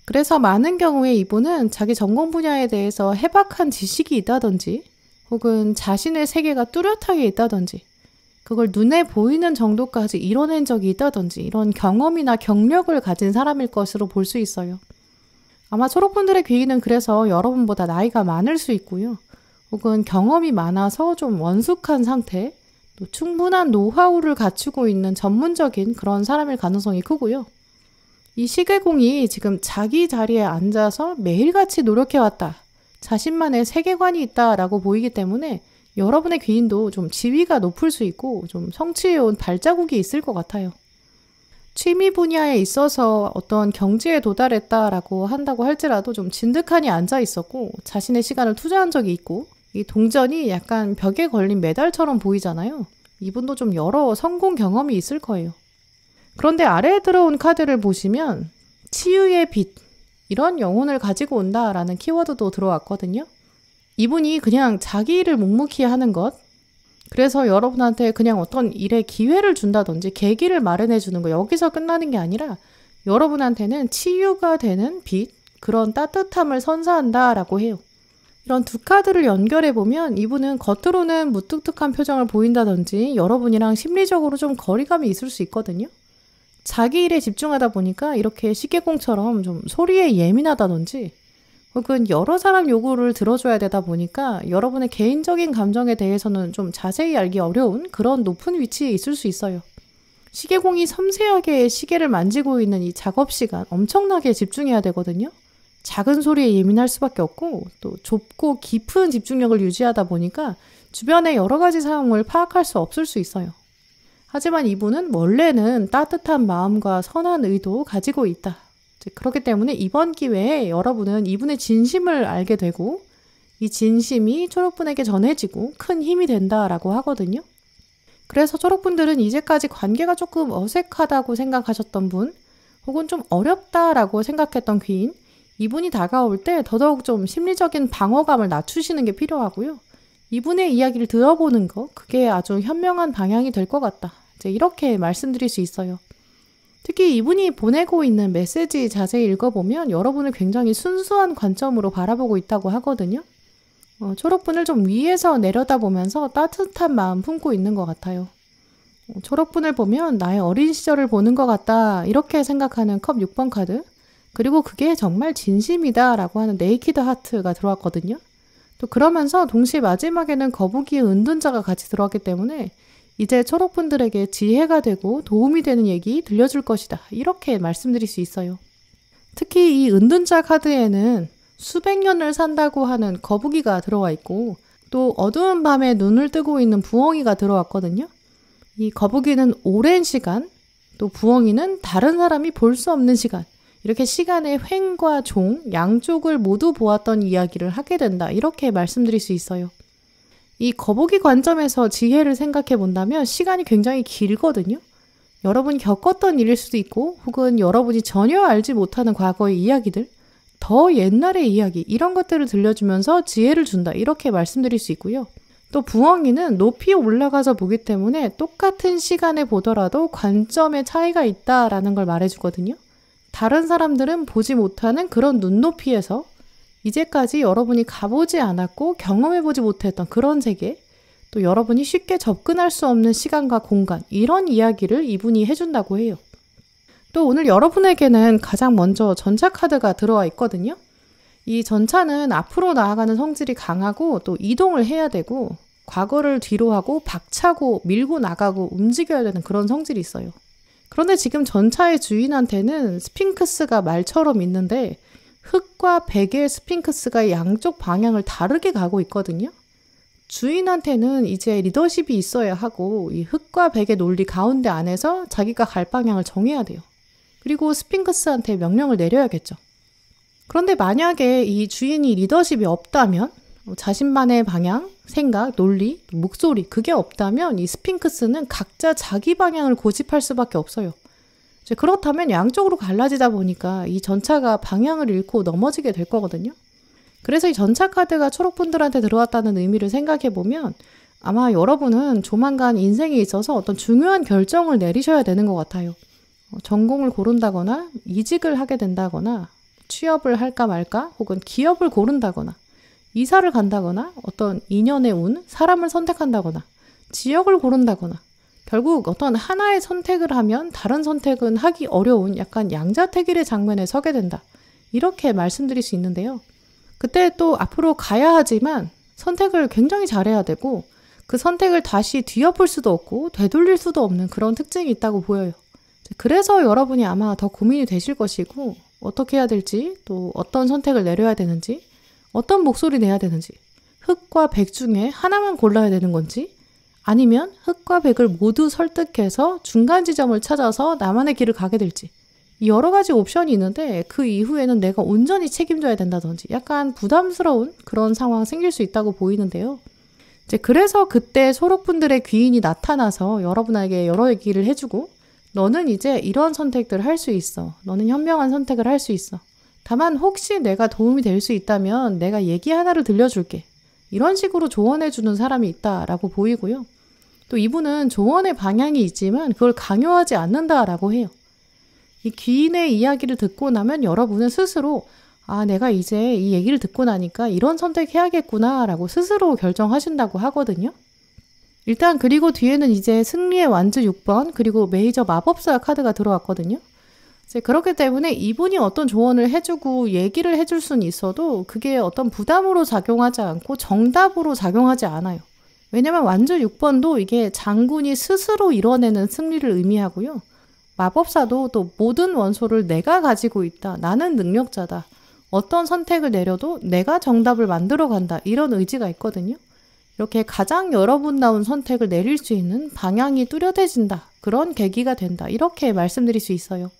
A: 그래서 많은 경우에 이분은 자기 전공 분야에 대해서 해박한 지식이 있다든지 혹은 자신의 세계가 뚜렷하게 있다든지 그걸 눈에 보이는 정도까지 이뤄낸 적이 있다든지 이런 경험이나 경력을 가진 사람일 것으로 볼 수 있어요. 아마 초록분들의 귀인은 그래서 여러분보다 나이가 많을 수 있고요. 혹은 경험이 많아서 좀 원숙한 상태, 또 충분한 노하우를 갖추고 있는 전문적인 그런 사람일 가능성이 크고요. 이 시계공이 지금 자기 자리에 앉아서 매일같이 노력해왔다, 자신만의 세계관이 있다라고 보이기 때문에 여러분의 귀인도 좀 지위가 높을 수 있고 좀 성취해온 발자국이 있을 것 같아요. 취미 분야에 있어서 어떤 경지에 도달했다라고 한다고 할지라도 좀 진득하니 앉아 있었고 자신의 시간을 투자한 적이 있고 이 동전이 약간 벽에 걸린 메달처럼 보이잖아요. 이분도 좀 여러 성공 경험이 있을 거예요. 그런데 아래에 들어온 카드를 보시면 치유의 빛, 이런 영혼을 가지고 온다라는 키워드도 들어왔거든요. 이분이 그냥 자기 일을 묵묵히 하는 것, 그래서 여러분한테 그냥 어떤 일에 기회를 준다든지 계기를 마련해 주는 거, 여기서 끝나는 게 아니라 여러분한테는 치유가 되는 빛, 그런 따뜻함을 선사한다라고 해요. 이런 두 카드를 연결해 보면 이분은 겉으로는 무뚝뚝한 표정을 보인다든지 여러분이랑 심리적으로 좀 거리감이 있을 수 있거든요. 자기 일에 집중하다 보니까 이렇게 시계공처럼 좀 소리에 예민하다든지 혹은 여러 사람 요구를 들어줘야 되다 보니까 여러분의 개인적인 감정에 대해서는 좀 자세히 알기 어려운 그런 높은 위치에 있을 수 있어요. 시계공이 섬세하게 시계를 만지고 있는 이 작업 시간 엄청나게 집중해야 되거든요. 작은 소리에 예민할 수밖에 없고 또 좁고 깊은 집중력을 유지하다 보니까 주변의 여러 가지 상황을 파악할 수 없을 수 있어요. 하지만 이분은 원래는 따뜻한 마음과 선한 의도 가지고 있다. 그렇기 때문에 이번 기회에 여러분은 이분의 진심을 알게 되고 이 진심이 초록분에게 전해지고 큰 힘이 된다라고 하거든요. 그래서 초록분들은 이제까지 관계가 조금 어색하다고 생각하셨던 분 혹은 좀 어렵다라고 생각했던 귀인, 이분이 다가올 때 더더욱 좀 심리적인 방어감을 낮추시는 게 필요하고요. 이분의 이야기를 들어보는 거, 그게 아주 현명한 방향이 될 것 같다. 이제 이렇게 말씀드릴 수 있어요. 특히 이분이 보내고 있는 메시지 자세히 읽어보면 여러분을 굉장히 순수한 관점으로 바라보고 있다고 하거든요. 초록분을 좀 위에서 내려다보면서 따뜻한 마음 품고 있는 것 같아요. 초록분을 보면 나의 어린 시절을 보는 것 같다, 이렇게 생각하는 컵 6번 카드, 그리고 그게 정말 진심이다 라고 하는 네이키드 하트가 들어왔거든요. 또 그러면서 동시에 마지막에는 거북이의 은둔자가 같이 들어왔기 때문에 이제 초록분들에게 지혜가 되고 도움이 되는 얘기 들려줄 것이다, 이렇게 말씀드릴 수 있어요. 특히 이 은둔자 카드에는 수백 년을 산다고 하는 거북이가 들어와 있고, 또 어두운 밤에 눈을 뜨고 있는 부엉이가 들어왔거든요. 이 거북이는 오랜 시간, 또 부엉이는 다른 사람이 볼 수 없는 시간, 이렇게 시간의 횡과 종 양쪽을 모두 보았던 이야기를 하게 된다, 이렇게 말씀드릴 수 있어요. 이 거북이 관점에서 지혜를 생각해 본다면 시간이 굉장히 길거든요. 여러분이 겪었던 일일 수도 있고, 혹은 여러분이 전혀 알지 못하는 과거의 이야기들, 더 옛날의 이야기, 이런 것들을 들려주면서 지혜를 준다, 이렇게 말씀드릴 수 있고요. 또 부엉이는 높이 올라가서 보기 때문에 똑같은 시간에 보더라도 관점의 차이가 있다라는 걸 말해주거든요. 다른 사람들은 보지 못하는 그런 눈높이에서 이제까지 여러분이 가보지 않았고 경험해보지 못했던 그런 세계, 또 여러분이 쉽게 접근할 수 없는 시간과 공간, 이런 이야기를 이분이 해준다고 해요. 또 오늘 여러분에게는 가장 먼저 전차 카드가 들어와 있거든요. 이 전차는 앞으로 나아가는 성질이 강하고 또 이동을 해야 되고, 과거를 뒤로 하고 박차고 밀고 나가고 움직여야 되는 그런 성질이 있어요. 그런데 지금 전차의 주인한테는 스핑크스가 말처럼 있는데, 흑과 백의 스핑크스가 양쪽 방향을 다르게 가고 있거든요. 주인한테는 이제 리더십이 있어야 하고, 이 흑과 백의 논리 가운데 안에서 자기가 갈 방향을 정해야 돼요. 그리고 스핑크스한테 명령을 내려야겠죠. 그런데 만약에 이 주인이 리더십이 없다면, 자신만의 방향, 생각, 논리, 목소리, 그게 없다면 이 스핑크스는 각자 자기 방향을 고집할 수밖에 없어요. 그렇다면 양쪽으로 갈라지다 보니까 이 전차가 방향을 잃고 넘어지게 될 거거든요. 그래서 이 전차 카드가 초록분들한테 들어왔다는 의미를 생각해 보면, 아마 여러분은 조만간 인생에 있어서 어떤 중요한 결정을 내리셔야 되는 것 같아요. 전공을 고른다거나 이직을 하게 된다거나 취업을 할까 말까, 혹은 기업을 고른다거나 이사를 간다거나 어떤 인연의 운, 사람을 선택한다거나 지역을 고른다거나, 결국 어떤 하나의 선택을 하면 다른 선택은 하기 어려운 약간 양자택일의 장면에 서게 된다, 이렇게 말씀드릴 수 있는데요. 그때 또 앞으로 가야 하지만 선택을 굉장히 잘해야 되고, 그 선택을 다시 뒤엎을 수도 없고 되돌릴 수도 없는 그런 특징이 있다고 보여요. 그래서 여러분이 아마 더 고민이 되실 것이고, 어떻게 해야 될지, 또 어떤 선택을 내려야 되는지, 어떤 목소리 내야 되는지, 흑과 백 중에 하나만 골라야 되는 건지, 아니면 흑과 백을 모두 설득해서 중간 지점을 찾아서 나만의 길을 가게 될지, 여러 가지 옵션이 있는데 그 이후에는 내가 온전히 책임져야 된다든지 약간 부담스러운 그런 상황 생길 수 있다고 보이는데요. 이제 그래서 그때 소록분들의 귀인이 나타나서 여러분에게 여러 얘기를 해주고, 너는 이제 이런 선택들을 할 수 있어. 너는 현명한 선택을 할 수 있어. 다만 혹시 내가 도움이 될 수 있다면 내가 얘기 하나를 들려줄게. 이런 식으로 조언해주는 사람이 있다라고 보이고요. 또 이분은 조언의 방향이 있지만 그걸 강요하지 않는다라고 해요. 이 귀인의 이야기를 듣고 나면 여러분은 스스로 내가 이제 이 얘기를 듣고 나니까 이런 선택해야겠구나 라고 스스로 결정하신다고 하거든요. 일단 그리고 뒤에는 이제 승리의 완주 6번, 그리고 메이저 마법사 카드가 들어왔거든요. 이제 그렇기 때문에 이분이 어떤 조언을 해주고 얘기를 해줄 수는 있어도 그게 어떤 부담으로 작용하지 않고 정답으로 작용하지 않아요. 왜냐면 완주 6번도 이게 장군이 스스로 이뤄내는 승리를 의미하고요. 마법사도 또 모든 원소를 내가 가지고 있다. 나는 능력자다. 어떤 선택을 내려도 내가 정답을 만들어 간다. 이런 의지가 있거든요. 이렇게 가장 여러분다운 선택을 내릴 수 있는 방향이 뚜렷해진다. 그런 계기가 된다. 이렇게 말씀드릴 수 있어요.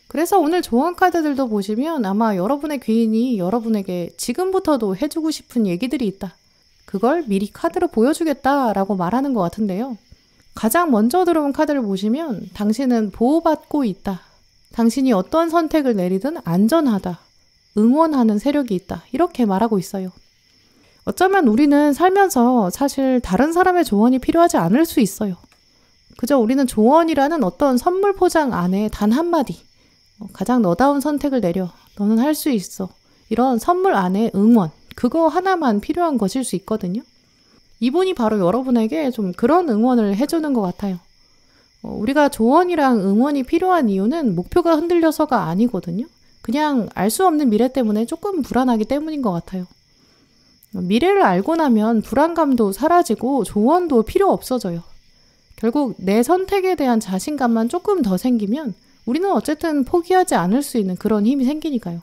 A: 그래서 오늘 조언 카드들도 보시면 아마 여러분의 귀인이 여러분에게 지금부터도 해주고 싶은 얘기들이 있다. 그걸 미리 카드로 보여주겠다라고 말하는 것 같은데요. 가장 먼저 들어온 카드를 보시면 당신은 보호받고 있다. 당신이 어떤 선택을 내리든 안전하다. 응원하는 세력이 있다. 이렇게 말하고 있어요. 어쩌면 우리는 살면서 사실 다른 사람의 조언이 필요하지 않을 수 있어요. 그저 우리는 조언이라는 어떤 선물 포장 안에 단 한마디, 가장 너다운 선택을 내려, 너는 할 수 있어. 이런 선물 안에 응원, 그거 하나만 필요한 것일 수 있거든요. 이분이 바로 여러분에게 좀 그런 응원을 해주는 것 같아요. 우리가 조언이랑 응원이 필요한 이유는 목표가 흔들려서가 아니거든요. 그냥 알 수 없는 미래 때문에 조금 불안하기 때문인 것 같아요. 미래를 알고 나면 불안감도 사라지고 조언도 필요 없어져요. 결국 내 선택에 대한 자신감만 조금 더 생기면 우리는 어쨌든 포기하지 않을 수 있는 그런 힘이 생기니까요.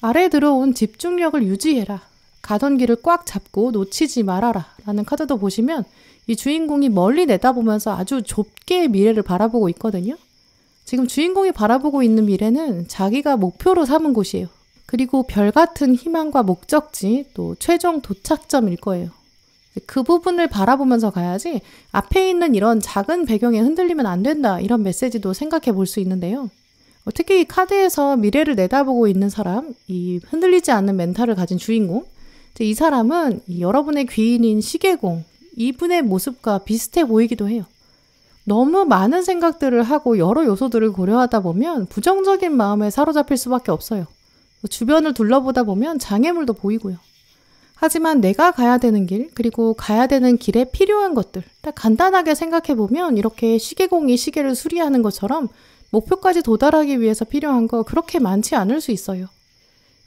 A: 아래에 들어온 집중력을 유지해라. 가던 길을 꽉 잡고 놓치지 말아라. 라는 카드도 보시면 이 주인공이 멀리 내다보면서 아주 좁게 미래를 바라보고 있거든요. 지금 주인공이 바라보고 있는 미래는 자기가 목표로 삼은 곳이에요. 그리고 별 같은 희망과 목적지, 또 최종 도착점일 거예요. 그 부분을 바라보면서 가야지 앞에 있는 이런 작은 배경에 흔들리면 안 된다, 이런 메시지도 생각해 볼 수 있는데요. 특히 이 카드에서 미래를 내다보고 있는 사람, 이 흔들리지 않는 멘탈을 가진 주인공, 이 사람은 여러분의 귀인인 시계공, 이분의 모습과 비슷해 보이기도 해요. 너무 많은 생각들을 하고 여러 요소들을 고려하다 보면 부정적인 마음에 사로잡힐 수밖에 없어요. 주변을 둘러보다 보면 장애물도 보이고요. 하지만 내가 가야 되는 길, 그리고 가야 되는 길에 필요한 것들, 딱 간단하게 생각해보면 이렇게 시계공이 시계를 수리하는 것처럼 목표까지 도달하기 위해서 필요한 거 그렇게 많지 않을 수 있어요.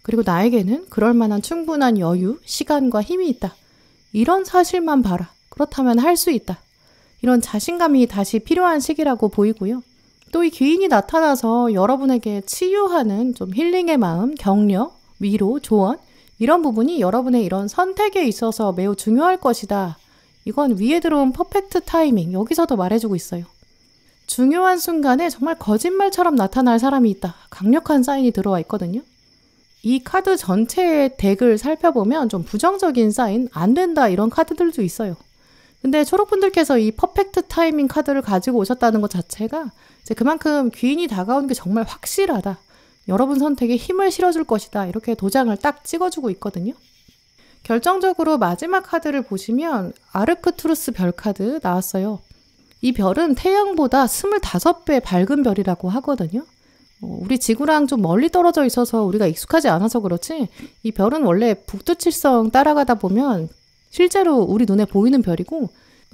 A: 그리고 나에게는 그럴 만한 충분한 여유, 시간과 힘이 있다. 이런 사실만 봐라. 그렇다면 할 수 있다. 이런 자신감이 다시 필요한 시기라고 보이고요. 또 이 귀인이 나타나서 여러분에게 치유하는 좀 힐링의 마음, 격려, 위로, 조언, 이런 부분이 여러분의 이런 선택에 있어서 매우 중요할 것이다. 이건 위에 들어온 퍼펙트 타이밍, 여기서도 말해주고 있어요. 중요한 순간에 정말 거짓말처럼 나타날 사람이 있다. 강력한 사인이 들어와 있거든요. 이 카드 전체의 덱을 살펴보면 좀 부정적인 사인, 안 된다, 이런 카드들도 있어요. 근데 초록분들께서 이 퍼펙트 타이밍 카드를 가지고 오셨다는 것 자체가 이제 그만큼 귀인이 다가오는 게 정말 확실하다. 여러분 선택에 힘을 실어줄 것이다. 이렇게 도장을 딱 찍어주고 있거든요. 결정적으로 마지막 카드를 보시면 아르크투루스 별 카드 나왔어요. 이 별은 태양보다 25배 밝은 별이라고 하거든요. 우리 지구랑 좀 멀리 떨어져 있어서 우리가 익숙하지 않아서 그렇지 이 별은 원래 북두칠성 따라가다 보면 실제로 우리 눈에 보이는 별이고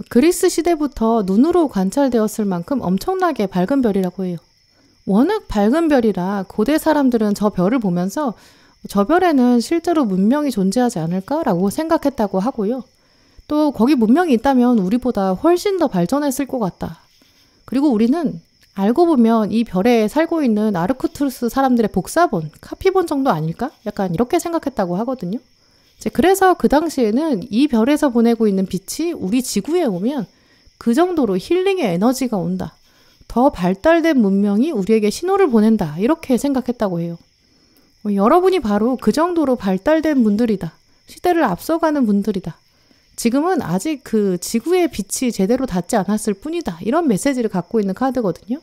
A: 그리스 시대부터 눈으로 관찰되었을 만큼 엄청나게 밝은 별이라고 해요. 워낙 밝은 별이라 고대 사람들은 저 별을 보면서 저 별에는 실제로 문명이 존재하지 않을까라고 생각했다고 하고요. 또 거기 문명이 있다면 우리보다 훨씬 더 발전했을 것 같다. 그리고 우리는 알고 보면 이 별에 살고 있는 아르크투루스 사람들의 복사본, 카피본 정도 아닐까? 약간 이렇게 생각했다고 하거든요. 그래서 그 당시에는 이 별에서 보내고 있는 빛이 우리 지구에 오면 그 정도로 힐링의 에너지가 온다. 더 발달된 문명이 우리에게 신호를 보낸다. 이렇게 생각했다고 해요. 여러분이 바로 그 정도로 발달된 분들이다. 시대를 앞서가는 분들이다. 지금은 아직 그 지구의 빛이 제대로 닿지 않았을 뿐이다. 이런 메시지를 갖고 있는 카드거든요.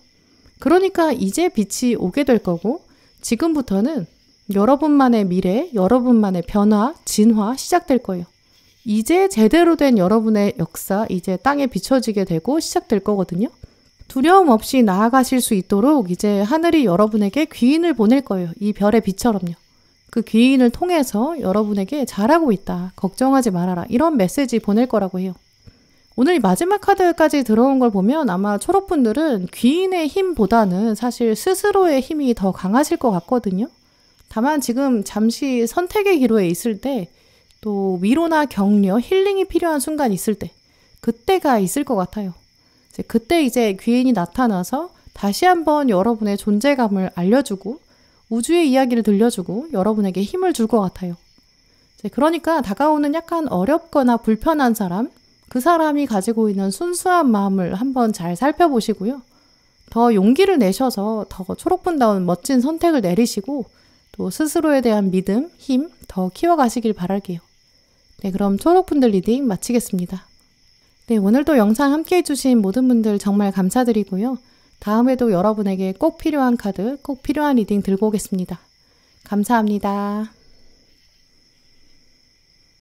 A: 그러니까 이제 빛이 오게 될 거고 지금부터는 여러분만의 미래, 여러분만의 변화, 진화 시작될 거예요. 이제 제대로 된 여러분의 역사, 이제 땅에 비춰지게 되고 시작될 거거든요. 두려움 없이 나아가실 수 있도록 이제 하늘이 여러분에게 귀인을 보낼 거예요. 이 별의 빛처럼요. 그 귀인을 통해서 여러분에게 잘하고 있다. 걱정하지 말아라. 이런 메시지 보낼 거라고 해요. 오늘 마지막 카드까지 들어온 걸 보면 아마 초록분들은 귀인의 힘보다는 사실 스스로의 힘이 더 강하실 것 같거든요. 다만 지금 잠시 선택의 기로에 있을 때 또 위로나 격려, 힐링이 필요한 순간이 있을 때 그때가 있을 것 같아요. 그때 이제 귀인이 나타나서 다시 한번 여러분의 존재감을 알려주고 우주의 이야기를 들려주고 여러분에게 힘을 줄 것 같아요. 그러니까 다가오는 약간 어렵거나 불편한 사람, 그 사람이 가지고 있는 순수한 마음을 한번 잘 살펴보시고요. 더 용기를 내셔서 더 초록분다운 멋진 선택을 내리시고 또 스스로에 대한 믿음, 힘 더 키워가시길 바랄게요. 네, 그럼 초록분들 리딩 마치겠습니다. 네, 오늘도 영상 함께 해주신 모든 분들 정말 감사드리고요. 다음에도 여러분에게 꼭 필요한 카드, 꼭 필요한 리딩 들고 오겠습니다. 감사합니다.